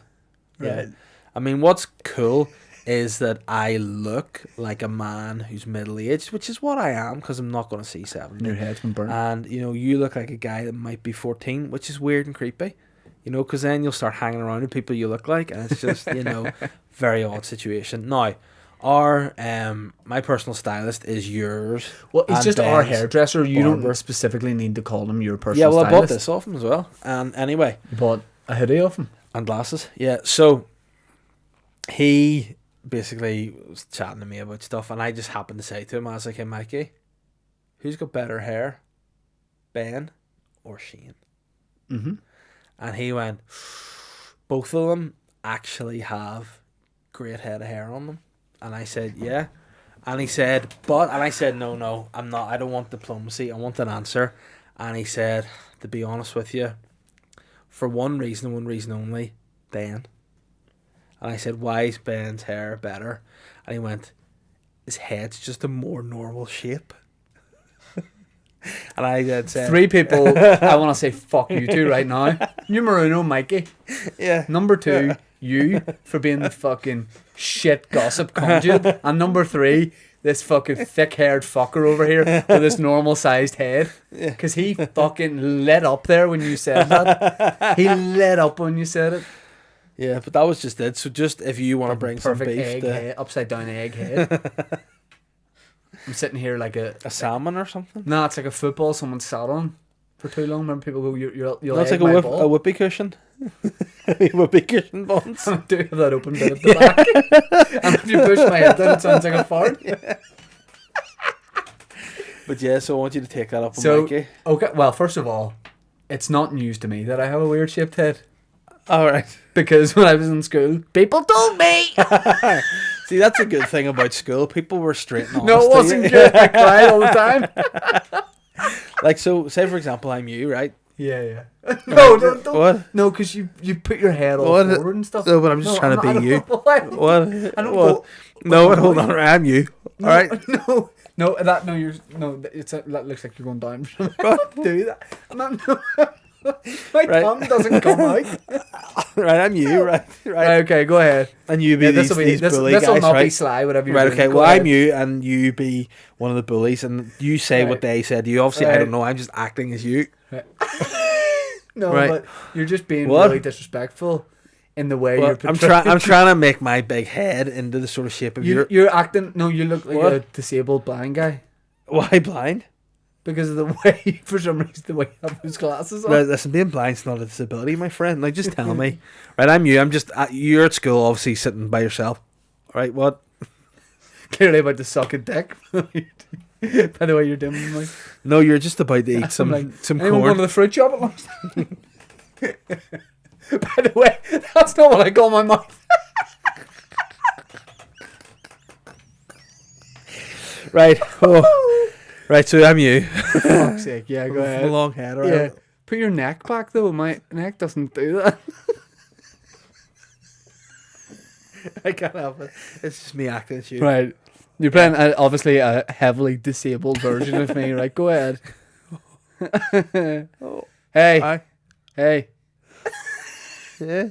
Yeah. Right. I mean, what's cool is that I look like a man who's middle-aged, which is what I am, because I'm not going to see 70. Your head's been burnt. And, you know, you look like a guy that might be 14, which is weird and creepy. You know, because then you'll start hanging around with people you look like, and it's just, you know, very odd situation. Now, my personal stylist is yours. Well, it's and just our Ben's hairdresser. You barber. don't specifically need to call him your Yeah, personal well, I stylist. bought this off him as well. And anyway, You bought a hoodie off him. and glasses. Yeah, so he basically was chatting to me about stuff, and I just happened to say to him, I was like, "Hey, Mikey, who's got better hair, Ben or Shane?" Mm-hmm. And he went, "Both of them actually have great head of hair on them." And I said, "Yeah." And he said, "But," and I said, No, I'm not. I don't want diplomacy. I want an answer." And he said, "To be honest with you, for one reason and one reason only, Ben." And I said, "Why is Ben's hair better?" And he went, "His head's just a more normal shape." And I then said, 3 people I want to say fuck you to right now. Numero uno, Mikey. "Yeah." Number 2, you for being the fucking shit gossip conduit. And number 3, this fucking thick-haired fucker over here with this normal-sized head. Because he fucking lit up there when you said that. He lit up when you said it. Yeah, but that was just it. So just if you want to bring some Perfect beef egg to head, upside-down egg head. I'm sitting here like a salmon or something. No, it's like a football someone sat on for too long. Remember people go, you'll That's egg like my a ball. whoopee cushion. Whoopee cushion buns. I do have that open bit at the back. And if you push my head down, it sounds like a fart. But yeah, so I want you to take that up with So, Mikey. okay, well, first of all, it's not news to me that I have a weird shaped head. All right. Because when I was in school, people told me. See, that's a good thing about school. People were straight and honest. No, it to wasn't you. good. I cried all the time. Like, so, say for example, I'm you, right? Yeah. No, don't. What? No, because you put your head all What? forward and stuff. No, but I'm just trying to be you. What? What? I don't What? go. No, hold on. I'm you. All right. No, that looks like you're going down. What? Do that. I'm not. No. My Right. tongue doesn't come out. Right, I'm you. Right. Right, okay, go ahead. And you be these bully This'll guys, not be right? sly, whatever you're Right, doing. okay. Go Well, ahead. I'm you, and you be one of the bullies, and you say what Right. they said to you. Obviously, I Right. don't know. I'm just acting as you. No, Right. but you're just being What? really disrespectful in the way Well, you're portraying. I'm trying to make my big head into the sort of shape of your. You're acting. No, you look like What? a disabled blind guy Why blind? because of the way, for some reason, the way you have those glasses on. Right, listen, being blind's not a disability, my friend. Like, just tell me. Right, I'm you. I'm just you're at school, obviously sitting by yourself. All right, what? Clearly about to suck a dick. By the way you're doing, like, No, you're just about to eat some like, some anyone going corn. to the fruit shop at lunchtime? By the way, that's not what I call my mouth. Right. Oh. Right, so I'm you. For fuck's sake, yeah, go With ahead. a long head, right? Yeah, put your neck back though. My neck doesn't do that. I can't help it. It's just me acting as you. Right, you're playing obviously a heavily disabled version of me. Right, go ahead. Oh. Hey, Aye. hey. Yeah.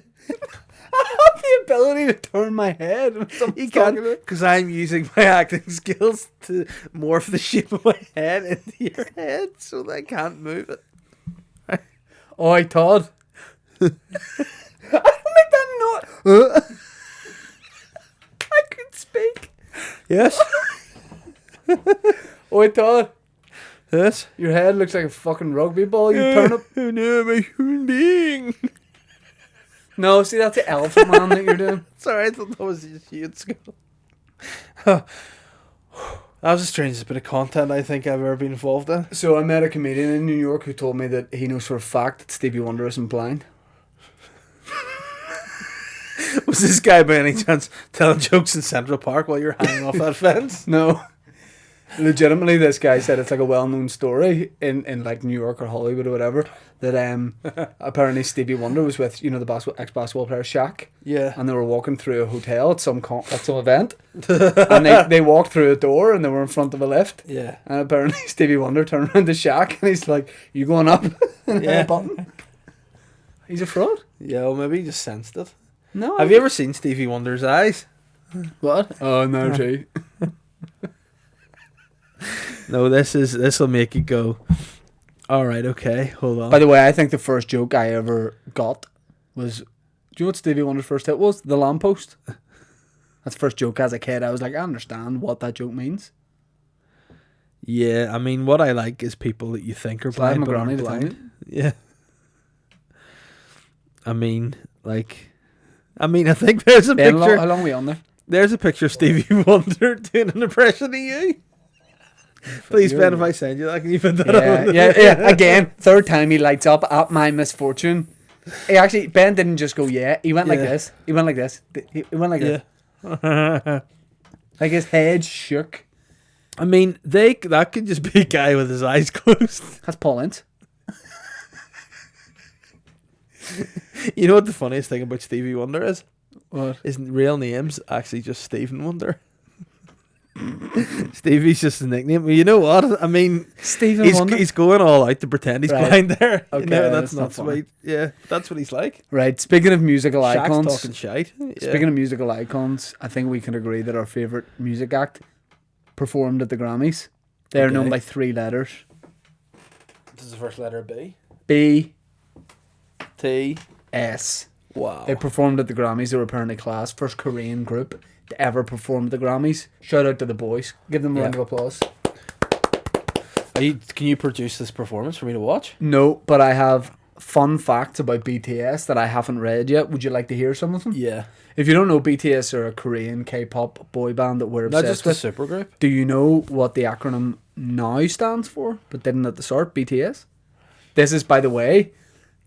I have the ability to turn my head. when You someone's can't, talking to me. because I'm using my acting skills to morph the shape of my head into your head, so that I can't move it. Oi, Todd. I don't make that noise. I could speak. Yes. Oi, Todd. Yes. Your head looks like a fucking rugby ball. You turn up. Oh no, I'm a human being. No, see, that's the elephant man that you're doing. Sorry, I thought that was just you at school. That was the strangest bit of content I think I've ever been involved in. So I met a comedian in New York who told me that he knows for a fact that Stevie Wonder isn't blind. Was this guy by any chance telling jokes in Central Park while you're hanging off that fence? No. Legitimately, this guy said it's like a well-known story in like New York or Hollywood or whatever that apparently Stevie Wonder was with, you know, the ex-basketball player Shaq, Yeah. and they were walking through a hotel at some event, and they walked through a door and they were in front of a lift, Yeah. and apparently Stevie Wonder turned around to Shaq and he's like, "You going up?" and hit Yeah. a button. He's a fraud. Yeah, well, maybe he just sensed it. No. Have you ever seen Stevie Wonder's eyes? What? Oh no, gee. No, this will make you go, all right, okay, hold on. By the way, I think the first joke I ever got was, do you know what Stevie Wonder's first hit was? The lamppost. That's the first joke as a kid. I was like, I understand what that joke means. Yeah, I mean, what I like is people that you think are So I have blind my but granny aren't to tell blind. me. Yeah. I mean, I think there's a Ben, picture. how long are we on there? There's a picture of Stevie Wonder doing an impression of you. Please, Ben, if I send you that, can you put that on? Yeah. Again, third time he lights up at my misfortune. Ben didn't just go, yeah. He went like Yeah. this. He went like this. He went like this. Yeah. Like his head shook. I mean, that could just be a guy with his eyes closed. That's Paul Ince. You know what the funniest thing about Stevie Wonder is? What? His real name's actually just Stephen Wonder. Stevie's just a nickname. Well, you know what? I mean, Stephen Wonder. he's going all out to pretend he's Right. blind there. Okay, You know, that's that's not not funny. sweet. Yeah, that's what he's like. Right, speaking of musical Shaq's icons. talking shite. Yeah. Speaking of musical icons, I think we can agree that our favourite music act performed at the Grammys. They're Okay. known by 3 letters. This is the first letter B. B, T. S. Wow. They performed at the Grammys. They were apparently class. First Korean group to ever perform at the Grammys. Shout out to the boys. Give them a round Yeah. of applause. Can you produce this performance for me to watch? No, but I have fun facts about BTS that I haven't read yet. Would you like to hear some of them? Yeah. If you don't know, BTS are a Korean K-pop boy band that we're Not obsessed just a with. supergroup. Do you know what the acronym NOW stands for, but didn't at the start? BTS. This is, by the way,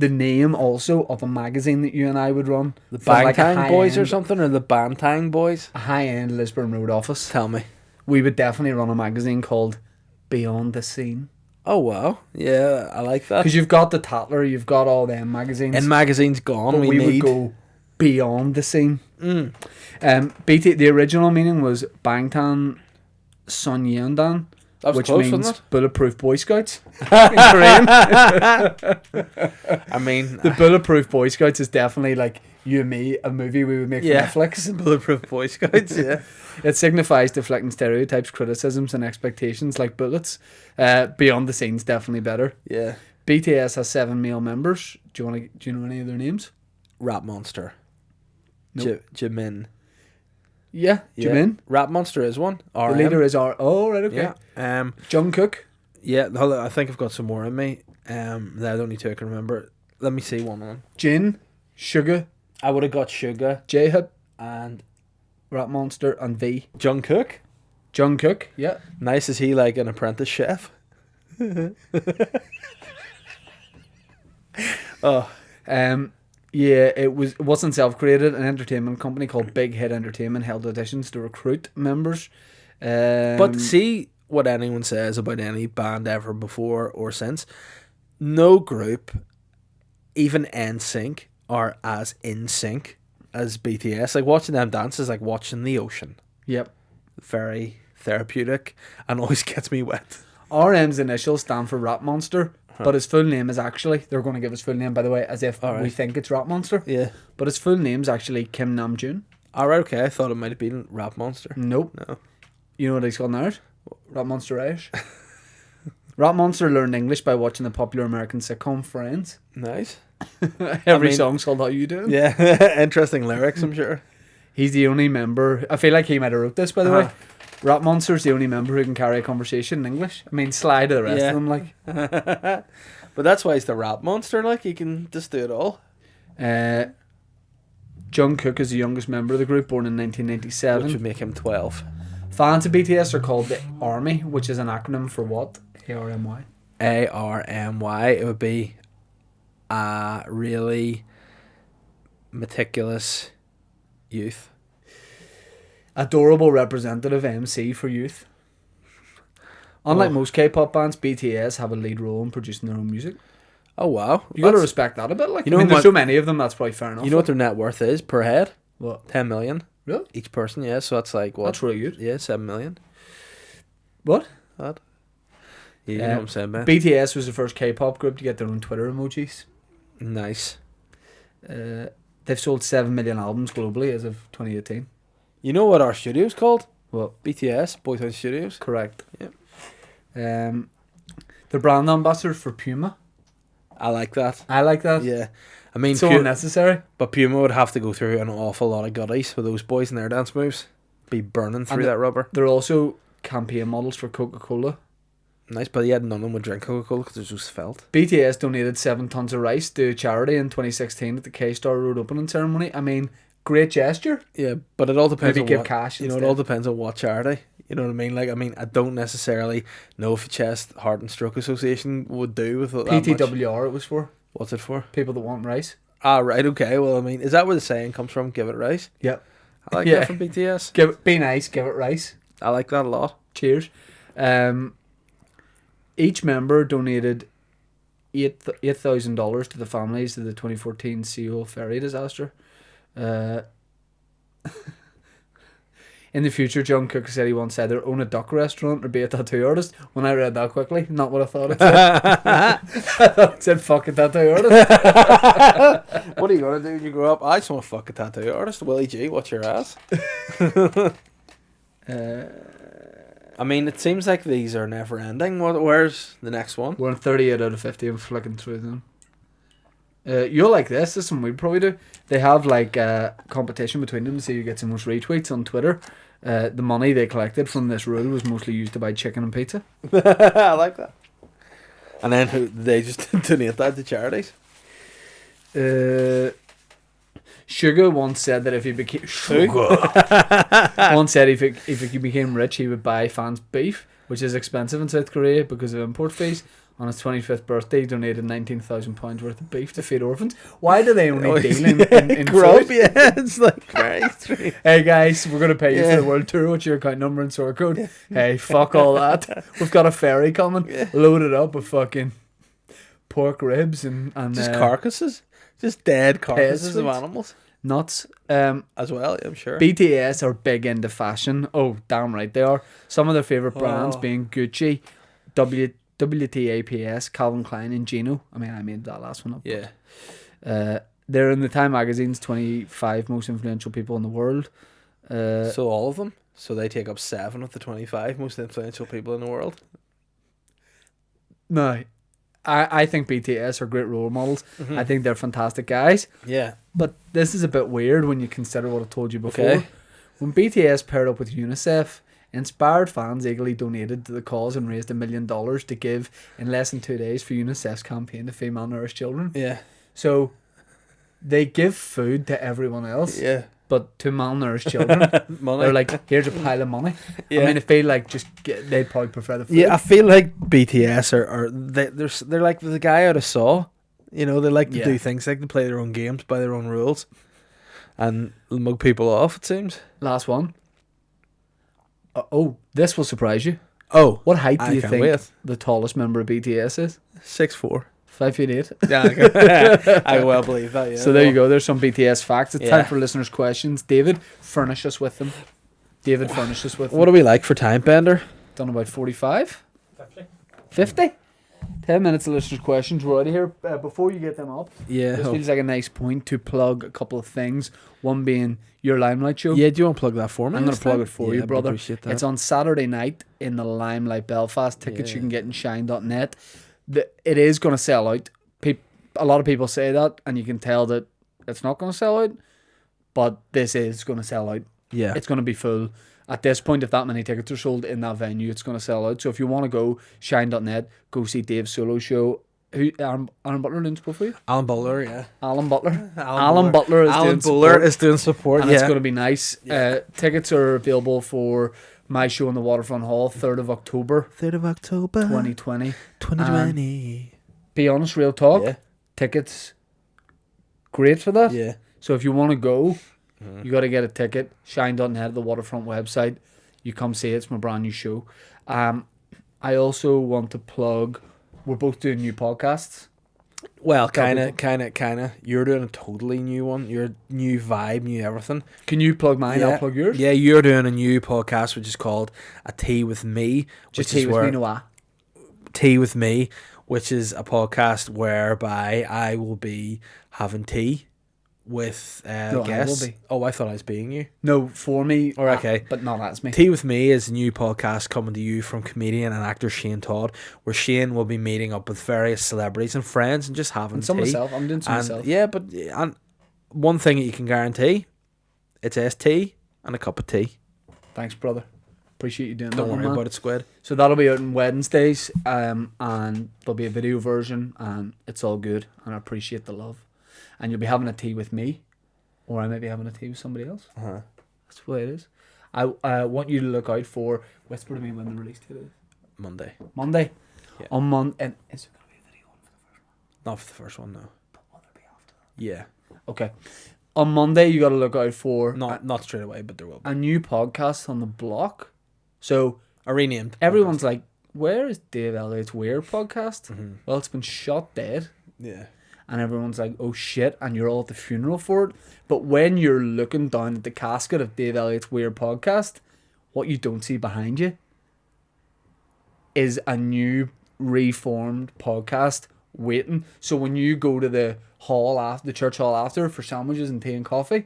the name also of a magazine that you and I would run. The from, like, a Bangtang Boys or high-end- something, or the Bantang Boys? A high-end Lisburn Road office. Tell me. We would definitely run a magazine called Beyond the Scene. Oh wow, yeah, I like that. Because you've got the Tatler, you've got all them magazines. In magazines gone, but we need. would go beyond the scene. Mm. BT, the original meaning was Bangtan Sonyeondan, That was which close, means wasn't Bulletproof Boy Scouts in Korean. it? I mean, The Bulletproof Boy Scouts is definitely like you and me, a movie we would make yeah, for Netflix. Bulletproof Boy Scouts. Yeah. It signifies deflecting stereotypes, criticisms, and expectations like bullets. Beyond the Scene's definitely better. Yeah. BTS has 7 male members. Do you know any of their names? Rap Monster. Nope. Jimin. Yeah, Jimin. Rap Monster is one. The leader is R. Oh, right, okay. Yeah. Jungkook. Yeah. Hold on, I think I've got some more in me. They're the only two I can remember. Let me see one of them. Jin. Suga. I would have got Suga J-Hip. and Rap Monster. And V. Jungkook. Jungkook. Yeah. Nice. Is he like an apprentice chef? Oh. Yeah, it wasn't self-created. An entertainment company called Big Hit Entertainment held auditions to recruit members. But see what anyone says about any band ever before or since. No group, even NSYNC, are as in sync as BTS. Like watching them dance is like watching the ocean. Yep. Very therapeutic and always gets me wet. RM's initials stand for Rap Monster, but his full name is actually, they're going to give his full name, by the way, as if Alright. we think it's Rap Monster. Yeah. But his full name's actually Kim Namjoon. Alright, okay. I thought it might have been Rap Monster. Nope. No. You know what he's called now? Rap Monster Irish. Rap Monster learned English by watching the popular American sitcom Friends. Nice. Every song's called How You Doing? Yeah. Interesting lyrics, I'm sure. He's the only member, I feel like he might have wrote this, by the way. Uh-huh. Rap Monster's the only member who can carry a conversation in English. I mean, Sly to the rest Yeah. of them, like. But that's why he's the Rap Monster. Like, he can just do it all. Jungkook is the youngest member of the group, born in 1997. Which would make him 12. Fans of BTS are called the ARMY, which is an acronym for what? ARMY. ARMY. It would be a really meticulous youth. Adorable representative MC for youth. Unlike Oh. most K-pop bands, BTS have a lead role in producing their own music. Oh, wow. You gotta That's- respect that a bit. Like, You know I mean, there's what- so many of them. That's probably fair enough. You know what their net worth is per head? What? 10 million. Really? Each person, yeah. So that's like, what? That's really good. Yeah, 7 million. What? That. Yeah, you know what I'm saying, man. BTS was the first K-pop group to get their own Twitter emojis. Nice. They've sold 7 million albums globally as of 2018. You know what our studio's called? What? BTS, Boytown Studios. Correct. Yep. The brand ambassadors for Puma. I like that. I like that. Yeah. I mean, So unnecessary. but Puma would have to go through an awful lot of goodies with those boys and their dance moves. Be burning through And that rubber. They're also campaign models for Coca-Cola. Nice, but yet none of them would drink Coca-Cola because it's just felt. BTS donated 7 tons of rice to charity in 2016 at the K-Star Road opening ceremony. I mean, great gesture. Yeah, but it all depends Maybe on give what, cash you know, it instead. all depends on what charity. You know what I mean? Like, I mean, I don't necessarily know if Chest Heart and Stroke Association would do with that much. PTWR it was for. What's it for? People that want rice. Ah, right, okay. Well, I mean, is that where the saying comes from? Give it rice? Yep. I like Yeah. that from BTS. Be nice, give it rice. I like that a lot. Cheers. Each member donated $8,000 to the families of the 2014 Seoul ferry disaster. In the future, Jungkook said he wants to either own a duck restaurant or be a tattoo artist. When I read that quickly, not what I thought it said. I thought it said fucking tattoo artist. What are you going to do when you grow up? I just want to fuck a tattoo artist. Willie G, what's your ass? I mean, it seems like these are never ending. Where's the next one? We're on 38 out of 50. I'm flicking through them. You'll like this. This one we'd probably do. They have like a competition between them to see who gets the most retweets on Twitter. The money they collected from this rule was mostly used to buy chicken and pizza. I like that. And then they just donate that to charities. Sugar once said that if he became once said if he became rich, he would buy fans beef, which is expensive in South Korea because of import fees. On his 25th birthday, he donated £19,000 worth of beef to feed orphans. Why do they only deal in grub? food? Yeah, it's like very strange. Hey guys, we're gonna pay you for the world tour. What's your account number and sort code? Hey, fuck all that. We've got a ferry coming, loaded up with fucking pork ribs and Just carcasses, just dead carcasses of sweets. animals nuts. as well. I'm sure. BTS are big into fashion. Oh, damn right they are. Some of their favorite brands being Gucci, WTAPS, Calvin Klein, and Gino. I mean, I made that last one up. Yeah. They're in the Time magazine's 25 most influential people in the world. So all of them. So they take up 7 of the 25 most influential people in the world. No, I think BTS are great role models. I think they're fantastic guys. Yeah. But this is a bit weird when you consider what I told you before. Okay. When BTS paired up with UNICEF, inspired fans eagerly donated to the cause and raised $1 million to give in less than 2 days for UNICEF's campaign to feed malnourished children. Yeah. So they give food to everyone else, Yeah. but to malnourished children, Money. they're like, here's a pile of money. Yeah. I mean, if they like they'd probably prefer the food. Yeah, I feel like BTS they're like the guy out of Saw. You know, they like to do things like to play their own games by their own rules, and mug people off. It seems. Last one. This will surprise you. Oh, What height do I you can't think wait. the tallest member of BTS is? 6'4". 5'8". Yeah, okay. I well believe that. Yeah. So there you go. There's some BTS facts. It's Yeah. time for listeners' questions. David, furnish us with them. Furnish us with them. What are we like for time, Bender? Done about 45? 50? 10 minutes of listeners' questions. We're out of here. Before you get them up, Yeah. this feels like a nice point to plug a couple of things. One being your Limelight show. Yeah, do you want to plug that for me? I'm going this to plug time? it for Yeah, you, I'd brother. appreciate that. It's on Saturday night in the Limelight Belfast. Tickets you can get in shine.net. It is going to sell out. A lot of people say that, and you can tell that it's not going to sell out, but this is going to sell out. Yeah. It's going to be full. At this point, if that many tickets are sold in that venue, it's going to sell out. So if you want to go, shine.net, go see Dave's solo show. Who Aaron Butler doing support for you? Alan Butler, yeah. Alan Butler. Alan Butler is Alan doing Butler support, is doing support. and Yeah. it's going to be nice. Tickets are available for my show in the Waterfront Hall, 3rd of October, 3rd of October, 2020. 2020. Be honest, real talk. Yeah. Tickets, great for that. Yeah. So if you want to go, you got to get a ticket. Shine.net, the Waterfront website. You come see it. It's my brand new show. I also want to plug, we're both doing new podcasts. Well, Tell kind of. You're doing a totally new one. You're new vibe, new everything. Can you plug mine? I'll plug yours. Yeah, you're doing a new podcast which is called A Tea with Me. Just which is tea with where me, Noah. Tea with Me, which is a podcast whereby I will be having tea with No, I will guests. be. Oh, I thought I was being you. No, for me. Or okay. But not as me. Tea with Me is a new podcast coming to you from comedian and actor Shane Todd, where Shane will be meeting up with various celebrities and friends and just having And some tea. myself. I'm doing some And myself. yeah, but and one thing that you can guarantee, it's tea and a cup of tea. Thanks, brother. Appreciate you doing Don't that one, worry man. about it, Squid. So that'll be out on Wednesdays, and there'll be a video version, and it's all good, and I appreciate the love. And you'll be having a tea with me, or I may be having a tea with somebody else. That's the way it is. I want you to look out for, whisper to me when the release date is. Monday. Monday. Yeah. On Monday. And is there going to be a video on for the first one? Not for the first one, no. But will there be after that? Yeah. Okay. On Monday, you got to look out for Not straight away, but there will be. a new podcast on the block. So A renamed. everyone's like, where is Dave Elliott's Weird podcast? Mm-hmm. Well, it's been shot dead. Yeah. And everyone's like, oh shit, and you're all at the funeral for it. But when you're looking down at the casket of Dave Elliott's Weird podcast, what you don't see behind you is a new reformed podcast waiting. So when you go to the church hall after for sandwiches and tea and coffee,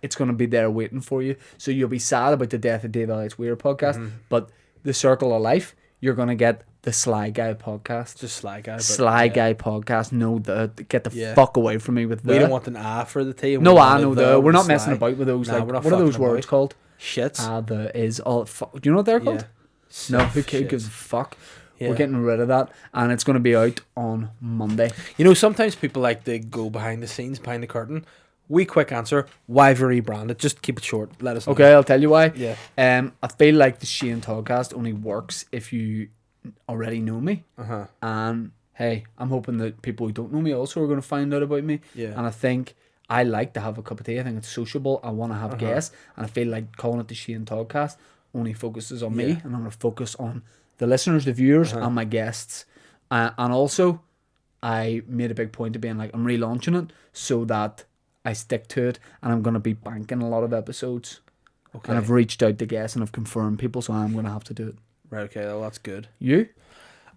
it's going to be there waiting for you. So you'll be sad about the death of Dave Elliott's Weird podcast, but the Circle of Life, you're going to get the Sly Guy podcast. Just Sly Guy. But Sly Guy podcast. No, get the Yeah. fuck away from me with We the. don't want an for the tea. No, we I want know the the. We're not Sly. messing about with those. Nah, Like, we're not what are those fucking words about. called? Shits. The is all. Do you know what they're called? Yeah. No, who Shit. gives a fuck? Yeah. We're getting rid of that, and it's going to be out on Monday. You know, sometimes people like to go behind the scenes, behind the curtain. wee quick answer. Why have you rebranded? Just keep it short. Let us know. Okay, I'll tell you why. Yeah. I feel like the Shane Toddcast only works if you already know me. Uh-huh. And hey, I'm hoping that people who don't know me also are going to find out about me. Yeah. And I think I like to have a cup of tea. I think it's sociable. I want to have guests. And I feel like calling it the Shane Toddcast only focuses on me. Yeah. And I'm going to focus on the listeners, the viewers, and my guests. And also, I made a big point of being like, I'm relaunching it so that I stick to it. And I'm going to be banking a lot of episodes. Okay. And I've reached out to guests and I've confirmed people, so I'm going to have to do it. Right, okay, well, that's good. You?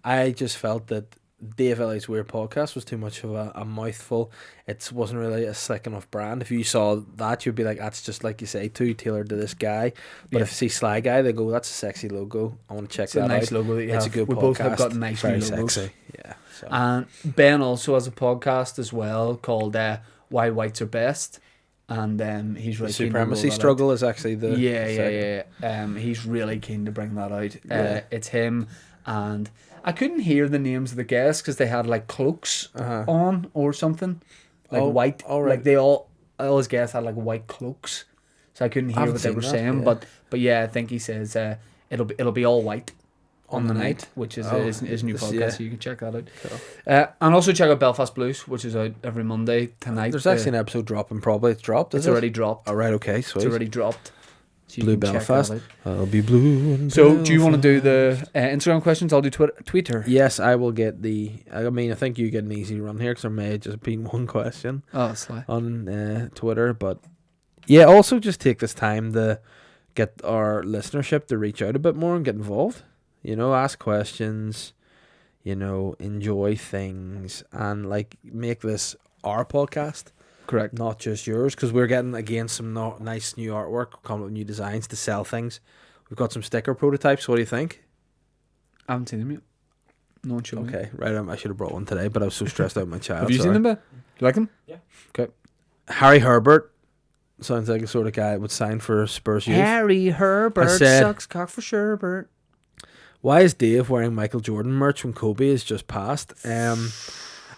I just felt that Dave Elliott's Weird Podcast was too much of a mouthful. It wasn't really a slick enough brand. If you saw that, you'd be like, that's just like you say, too tailored to this guy. But Yeah. if you see Sly Guy, they go, that's a sexy logo. I want to check It's that a nice out. logo that you It's have. a good We podcast. both have got nice Very new logos. sexy. Yeah. So. And Ben also has a podcast as well called Why Whites Are Best. And he's The really keen to supremacy roll that struggle is actually the out. Yeah. second. He's really keen to bring that out. Yeah. It's him, and I couldn't hear the names of the guests because they had like cloaks on or something, like white. all right. Like they all his guests had like white cloaks, so I couldn't hear haven't what they seen were that, saying. yeah. But yeah, I think he says it'll be all white on the night, which is his new podcast. yeah. So you can check that out. Cool. And also check out Belfast Blues, which is out every Monday tonight. There's actually an episode dropping, probably. It's dropped, is it's it? already dropped. All right, okay, sweet. It's already dropped. So you Blue can check that Belfast. out. I'll be blue and So do you want to do Belfast. the Instagram questions? I'll do Twitter. Yes, I will get the... I mean, I think you get an easy run here because there may have just been one question Oh, sly. on Twitter. But yeah, also just take this time to get our listenership to reach out a bit more and get involved. You know, ask questions, you know, enjoy things, and like make this our podcast, Correct. not just yours, because we're getting again some nice new artwork, coming up with new designs to sell things. We've got some sticker prototypes. What do you think? I haven't seen them yet. No one showed me. Okay, right. I should have brought one today, but I was so stressed out with my child. Have you seen them, Ben? You like them? Yeah. Okay. Harry Herbert sounds like a sort of guy that would sign for Spurs youth. Harry Herbert said- sucks cock for Sherbert. Why is Dave wearing Michael Jordan merch when Kobe is just passed?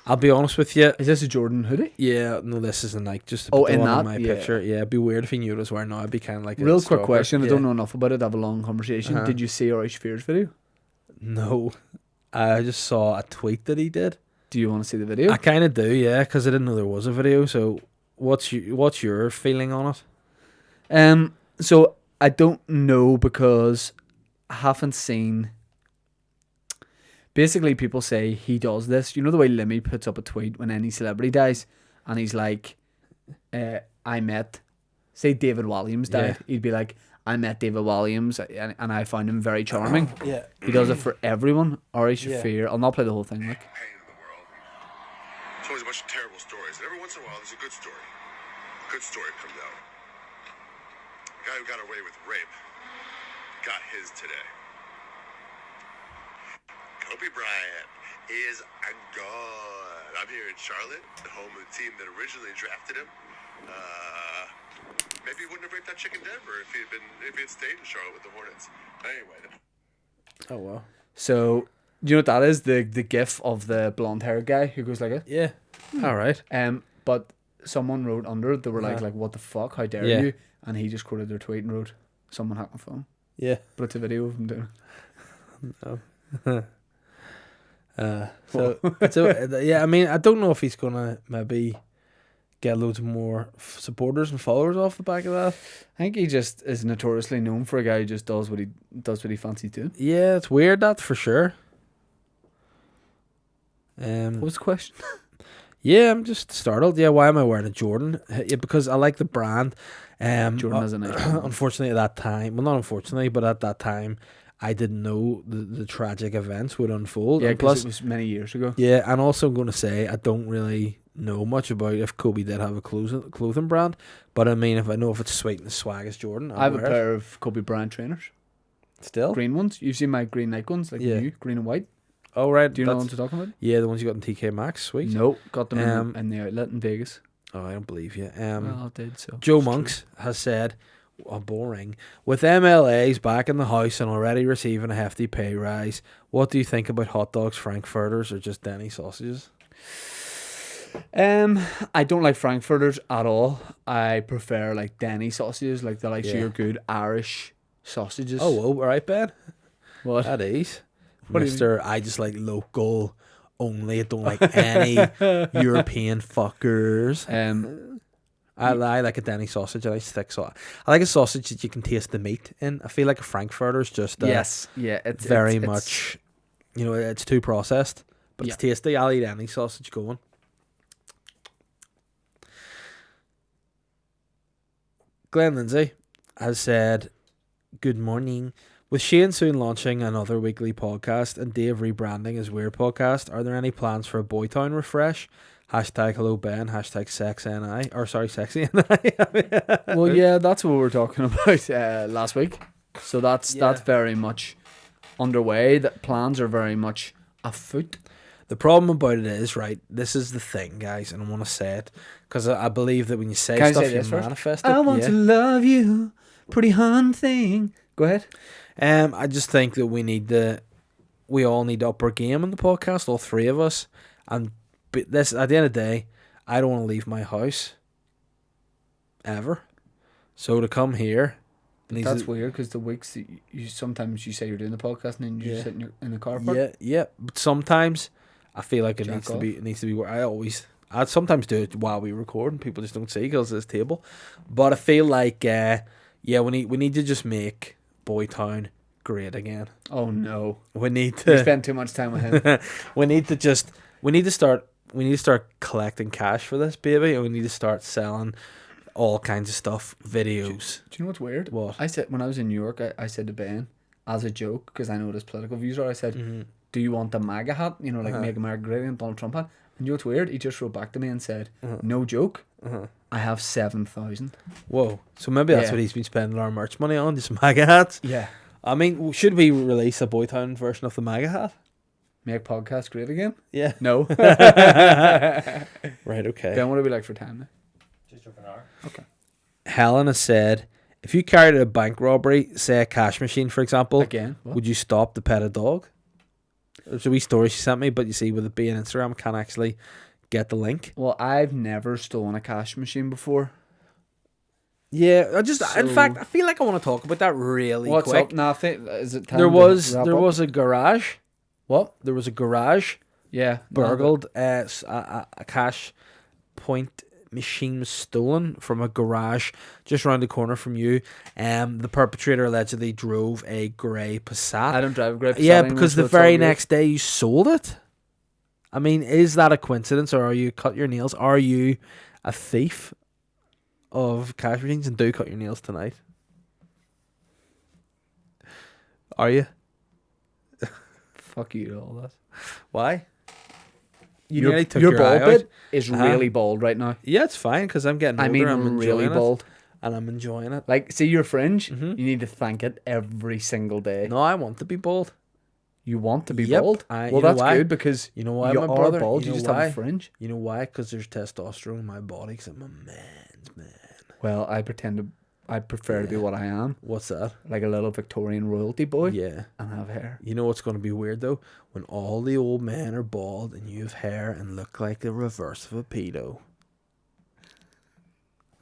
I'll be honest with you. Is this a Jordan hoodie? Yeah, no, this is a Nike. Just to Oh, put the in one in that? my Yeah. picture. Yeah, it'd be weird if he knew it was wearing now. I'd be kind of like a Real quick stalker. question. I Yeah. don't know enough about it. I have a long conversation. Uh-huh. Did you see Ari Shafir's video? No, I just saw a tweet that he did. Do you want to see the video? I kind of do, yeah, because I didn't know there was a video. So, what's your feeling on it? So I don't know because I haven't seen. Basically, people say he does this. You know the way Limmy puts up a tweet when any celebrity dies, and he's like, "I met," say David Walliams died. Yeah. He'd be like, "I met David Walliams, and I found him very charming." Yeah. He does it for everyone. Ari Yeah. Shafir. I'll not play the whole thing. Like, Pain in the world. There's always a bunch of terrible stories, and every once in a while there's a good story. A good story comes out. The guy who got away with rape got his today. Kobe Bryant is a god. I'm here in Charlotte, the home of the team that originally drafted him. Maybe he wouldn't have raped that chick in Denver if he had stayed in Charlotte with the Hornets. Anyway. Oh wow. so do you know what that is? The gif of the blonde haired guy who goes like it. Yeah. All right. But someone wrote under it. They were Uh-huh. like, "What the fuck? How dare Yeah. you?" And he just quoted their tweet and wrote, "Someone hacked my phone." Yeah. But it's a video of him doing it. So yeah, I mean, I don't know if he's gonna maybe get loads more supporters and followers off the back of that. I think he just is notoriously known for a guy who just does what he fancies doing. Yeah, it's weird, that for sure. What was the question? Yeah, I'm just startled. Yeah, why am I wearing a Jordan? Yeah, because I like the brand. Jordan has a nice brand. Unfortunately, at that time, well, not unfortunately, but at that time, I didn't know the tragic events would unfold. Yeah, And because it was many years ago. yeah, and also I'm going to say I don't really know much about if Kobe did have a clothing brand, but I mean, if I know if it's sweet and as swag as Jordan, I have a wear it. pair of Kobe Bryant trainers, Still. green ones. You've seen my green Nike ones, like Yeah. new, green and white. Oh right, Do you know the that's- ones we're talking about? Yeah, the ones you got in TK Maxx, sweet. No, got them Um, in the outlet in Vegas. Oh, I don't believe you. Well, I did so. Joe it's true. Monks has said, oh, boring. With MLAs back in the house and already receiving a hefty pay rise, what do you think about hot dogs, frankfurters, or just Denny sausages? I don't like Frankfurters at all. I prefer like Denny sausages, like the like Yeah. your good Irish sausages. Oh, whoa, all right, Ben. What? At ease. What do you Mister, I just like local only. I don't like any European fuckers. I like a Denny sausage. I like thick sauce. I like a sausage that you can taste the meat in. I feel like a Frankfurter's just yes, yeah, it's very it's- much, you know, it's too processed, but Yeah. it's tasty. I'll eat any sausage going. Glenn Lindsay has said, "Good morning. With Shane soon launching another weekly podcast and Dave rebranding his Weird podcast, are there any plans for a Boytown refresh? Hashtag hello Ben, hashtag sex NI, or sorry, sexy NI." Well, yeah, that's what we were talking about last week. So that's very much underway. That plans are very much afoot. The problem about it is, right, this is the thing, guys, and I want to say it, because I believe that when you say Can I stuff, say you this first? manifest it. I want yeah. to love you, pretty hun thing. Go ahead. I just think that we all need to up our game on the podcast, all three of us, and this, at the end of the day, I don't want to leave my house, ever, so to come here, needs That's to- weird because the weeks that you sometimes you say you're doing the podcast and then you Yeah. sit in the car park. yeah, but sometimes I feel like it Jack needs to be where I sometimes do it while we record and people just don't see because of this table, but I feel like we need to just make Boytown great again. Oh no, We need you to spend too much time with him. we need to start collecting cash for this baby, and we need to start selling all kinds of stuff, videos. Do you know what's weird? What? I said when I was in New York, I said to Ben as a joke because I know what his political views are. I said, "Do you want the MAGA hat? You know, like Make America Great Again, Donald Trump hat." And you know what's weird? He just wrote back to me and said, "No joke, I have 7,000." Whoa! So maybe that's Yeah. what he's been spending our merch money on, just MAGA hats. Yeah, I mean, should we release a Boytown version of the MAGA hat? make podcast great again. Yeah. No. Right. Okay. Ben, what do we like for time now? Just over an hour. Okay. Helen has said, if you carried out a bank robbery, say a cash machine, for example, Again, what? would you stop to pet a dog? There's a wee story she sent me, but you see, with it being Instagram, I can't actually get the link. Well, I've never stolen a cash machine before. Yeah, in So- fact, I feel like I want to talk about that really What's quick. up? Nothing. Is it time There to was wrap there up? was a garage. What? There was a garage Yeah. burgled. A cash point machine was stolen from a garage just around the corner from you. The perpetrator allegedly drove a grey Passat. I don't drive a great. Yeah, Passat anymore, because so the it's all very good. next day you sold it. I mean, is that a coincidence, or are you cut your nails? Are you a thief of cash machines, and do cut your nails tonight? Are you? Fuck you to all that. Why? You Your nearly took your your bald eye out. bit is Uh-huh. really bald right now. Yeah, it's fine because I'm getting older. I mean, I'm really enjoying bald. it, and I'm enjoying it. Like, see your fringe. Mhm. You need to thank it every single day. No, I want to be bald. You want to be Yep, bald. you well, know that's why? good because You know why, you my are brother? bald. You You know just have why? a fringe. You know why? Because there's testosterone in my body. Because I'm a man's man. Well, I prefer to be what I am, What's that? like a little Victorian royalty boy, Yeah. and have hair. You know what's going to be weird though? When all the old men are bald and you have hair and look like the reverse of a pedo.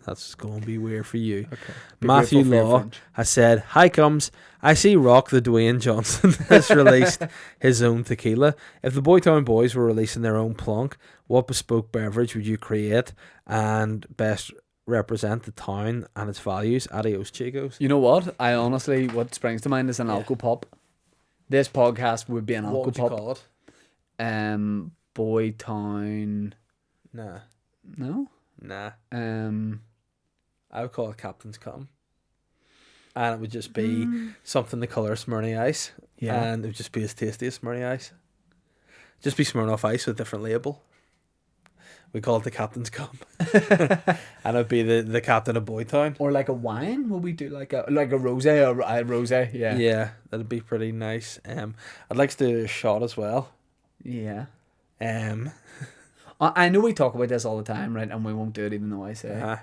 That's going to be weird for you. Okay. Matthew Law has said, "Hi comes. I see Rock the Dwayne Johnson has released his own tequila. If the Boytown Boys were releasing their own plonk, what bespoke beverage would you create and best represent the town and its values? Adios, Chicos." You know what? I honestly, what springs to mind is an alco pop. This podcast would be an What alco would you pop. call it? Boytown. Nah. No. I would call it Captain's Come. And it would just be something the colour of Smyrna Ice. Yeah. And it would just be as tasty as Smyrna Ice. Just be Smirnoff Ice with a different label. We call it the Captain's Cup. And it'd be the captain of Boytown. Or like a wine? Will we do like a rosé or a rosé? Yeah. Yeah, that'd be pretty nice. I'd like to do a shot as well. Yeah. Um, I know we talk about this all the time, right? And we won't do it even though I say uh,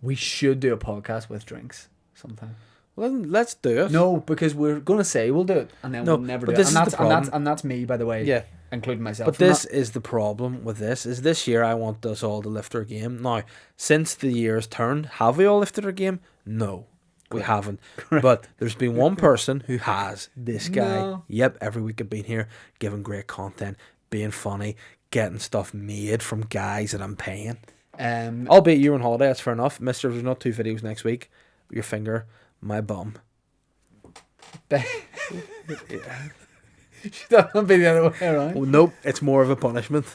we should do a podcast with drinks sometime. Well, then let's do it. No, because we're gonna say we'll do it, and then No, we'll never but do it. this And is that's the problem. and that's me, by the way. Yeah. Including myself. But in this that. is the problem with this. Is this year I want us all to lift our game. Now, since the year's turned, have we all lifted our game? No, we haven't. But there's been one person who has. This guy. No. Yep, every week I've been here, giving great content, being funny, getting stuff made from guys that I'm paying. Albeit you're on holiday, that's fair enough. Mister, there's not 2 videos next week. Your finger, my bum. Should that not be the other way around? Oh, nope, it's more of a punishment.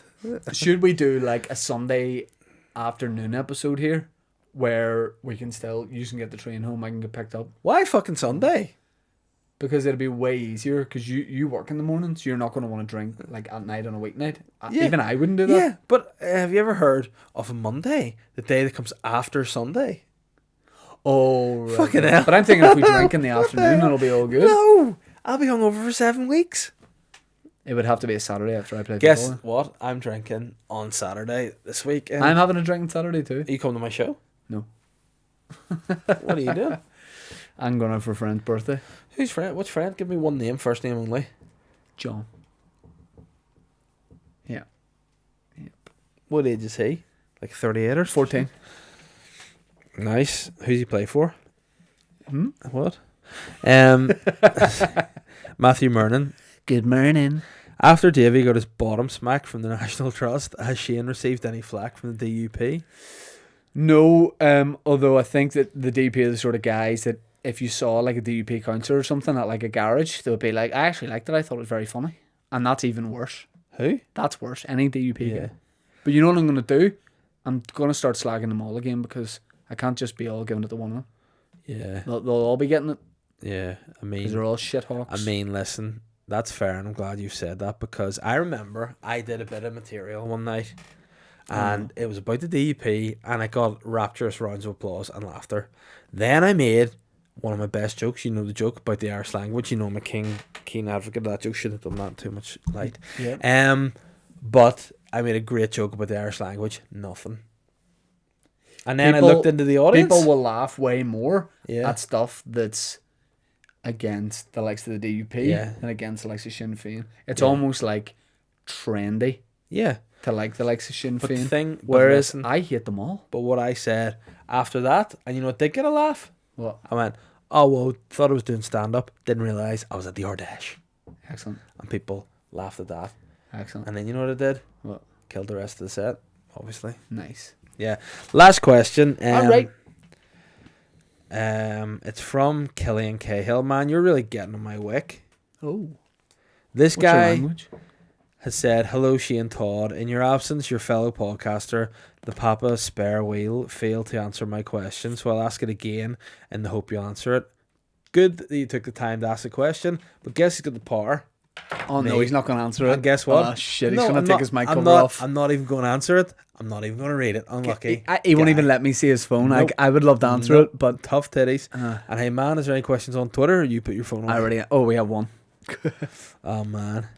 Should we do like a Sunday afternoon episode here, where we can still you can get the train home, I can get picked up, Why fucking Sunday? because it'll be way easier. Because you work in the morning, so you're not going to want to drink like at night on a weeknight. Yeah. Even I wouldn't do that. Yeah, but have you ever heard of a Monday, the day that comes after Sunday? Oh, right. Fucking hell. But I'm thinking if we drink in the afternoon, it'll be all good. No, I'll be hungover for 7 weeks. It would have to be a Saturday after I play Guess football. what? I'm drinking on Saturday this week. I'm having a drink on Saturday too. You come to my show? No, What are you doing? I'm going out for a friend's birthday. Who's friend? Which friend? Give me one name, first name only. John. Yeah. What age is he? Like 38 or 14. Nice. Who's he play for? Hmm? What? Matthew Mernon. Good morning. After Davey got his bottom smack from the National Trust, has Shane received any flack from the DUP? No, although I think that the DP are the sort of guys that if you saw like a DUP counsellor or something at like a garage, they would be like, I actually liked it, I thought it was very funny. And that's even worse. Who? That's worse. Any DUP Yeah. guy. But you know what I'm going to do? I'm going to start slagging them all again, because I can't just be all giving it to one of them. Yeah. They'll all be getting it, Yeah. I because mean, they're all shit hawks. I mean, listen, that's fair, and I'm glad you said that, because I remember I did a bit of material one night, and it was about the DUP, and I got rapturous rounds of applause and laughter. Then I made one of my best jokes. You know the joke about the Irish language. You know I'm a keen advocate of that joke. Should have done that too much light. Yeah. But I made a great joke about the Irish language. Nothing. And then People- I looked into the audience. People will laugh way more Yeah. at stuff that's against the likes of the DUP Yeah. than against the likes of Sinn Féin. It's Yeah. almost like trendy Yeah. to like the likes of Sinn But the Féin. thing, but Whereas listen, I hate them all. but what I said after that, and you know what did get a laugh? What? I went, oh, well, thought I was doing stand-up. Didn't realise I was at the Ardèche. Excellent. And people laughed at that. Excellent. And then you know what I did? What? Killed the rest of the set, obviously. Nice. Yeah. Last question. All right. It's from Killian Cahill. Man, you're really getting on my wick. Oh. This What's your guy language? has said, hello, Shane Todd. In your absence, your fellow podcaster, the Papa Spare Wheel, failed to answer my question, so I'll ask it again in the hope you'll answer it. Good that you took the time to ask the question, but guess who's got the power? Oh, no, Me. he's not going to answer it. And guess what? Oh, shit, he's No, going I'm to take not- his mic I'm cover not, off. I'm not even going to answer it. I'm not even going to read it. Unlucky. He won't guy. even let me see his phone. Nope. I would love to answer Nope. it, but Tough titties. Uh. And hey, man, is there any questions on Twitter, or you put your phone on? I already... Oh, we have one. Oh, man.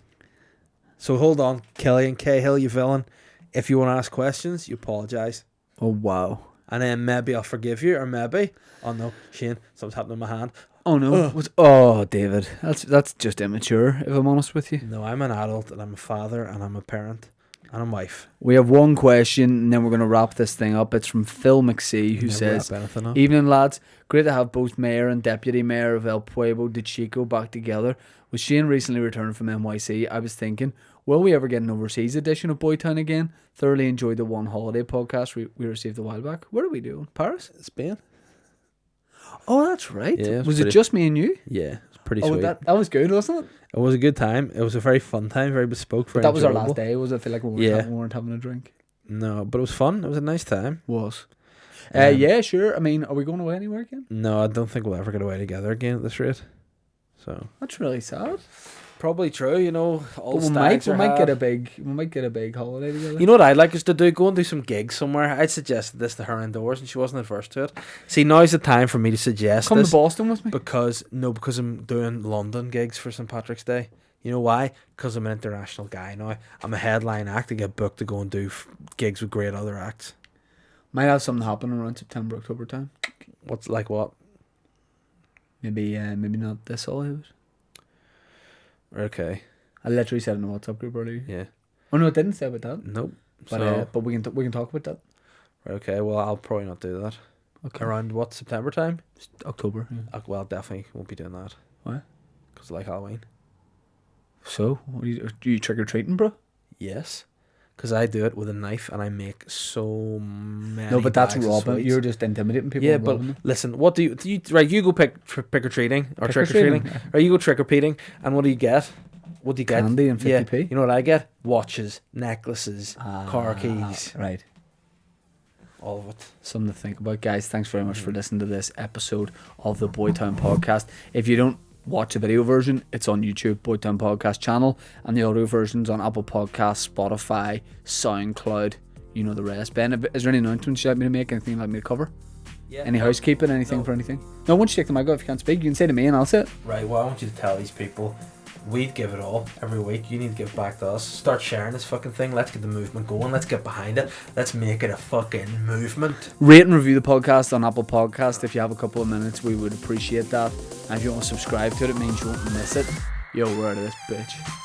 So hold on. Kelly and Cahill, you villain. If you want to ask questions, you apologise. Oh, wow. And then maybe I'll forgive you, or maybe... Oh, no, Shane, something's happening in my hand. Oh, no. Oh, David. That's just immature, if I'm honest with you. No, I'm an adult, and I'm a father, and I'm a parent, and a wife. We have one question, and then we're going to wrap this thing up. It's from Phil McSee, who Never says, wrap anything up. Evening, lads. Great to have both Mayor and Deputy Mayor of El Pueblo de Chico back together. With Shane recently returned from NYC, I was thinking, will we ever get an overseas edition of Boytown again? Thoroughly enjoyed the One Holiday podcast we received a while back. Where are we doing? Paris? Spain? Oh, that's right. Yeah, was it pretty- just me and you? Yeah, it's pretty Oh, sweet. that was good, wasn't it? It was a good time. It was a very fun time, very bespoke, very But that was our enjoyable. last day, was it? I feel like we Yeah. weren't having a drink. No, but it was fun. It was a nice time. Was. Um, Yeah, sure. I mean, are we going away anywhere again? No, I don't think we'll ever get away together again at this rate. So That's really sad. probably true. You know, all But we might get a big holiday together. You know what I'd like us to do? Go and do some gigs somewhere. I'd suggested this to her indoors, and she wasn't adverse to it. See, now's the time for me to suggest Come this to Boston with me. because I'm doing London gigs for St Patrick's Day. You know why? Because I'm an international guy now. I'm a headline act. I get booked to go and do gigs with great other acts. Might have something happen around September, October time. What's like what? Maybe not this Hollywood. Okay. I literally said in the WhatsApp group earlier. Yeah. Oh no, it didn't say about that. Nope. But we can talk about that. Okay. Well, I'll probably not do that. Okay. Around what, September time? October. Yeah. Well, definitely won't be doing that. Why? Because I like Halloween. So, what are you trick or treating, bro? Yes. Because I do it with a knife and I make so many. No, but that's bags of robbing. sweets. You're just intimidating people. Yeah, and but robbing them. listen, what do you right? You go trick or treating or trick or Trick-or-treating, treating, or you go trick or treating, and what do you get? What do you get? Candy and 50p. Yeah, you know what I get? Watches, necklaces, car keys, Right. all of it. Something to think about, guys. Thanks very much for listening to this episode of the Boytown Podcast. If you don't watch the video version, it's on YouTube, Boytown Podcast channel, and the audio version's on Apple Podcasts, Spotify, SoundCloud. You know the rest. Ben, is there any announcements you'd like me to make? Anything you'd like me to cover? Yeah. Any housekeeping? Anything No. for anything? No, once you take the mic off, if you can't speak, you can say to me and I'll say it. Right. Well, I want you to tell these people. We'd give it all every week. You need to give back to us. Start sharing this fucking thing. Let's get the movement going. Let's get behind it. Let's make it a fucking movement. Rate and review the podcast on Apple Podcast. If you have a couple of minutes, we would appreciate that. And if you want to subscribe to it, it means you won't miss it. Yo, we're out of this bitch.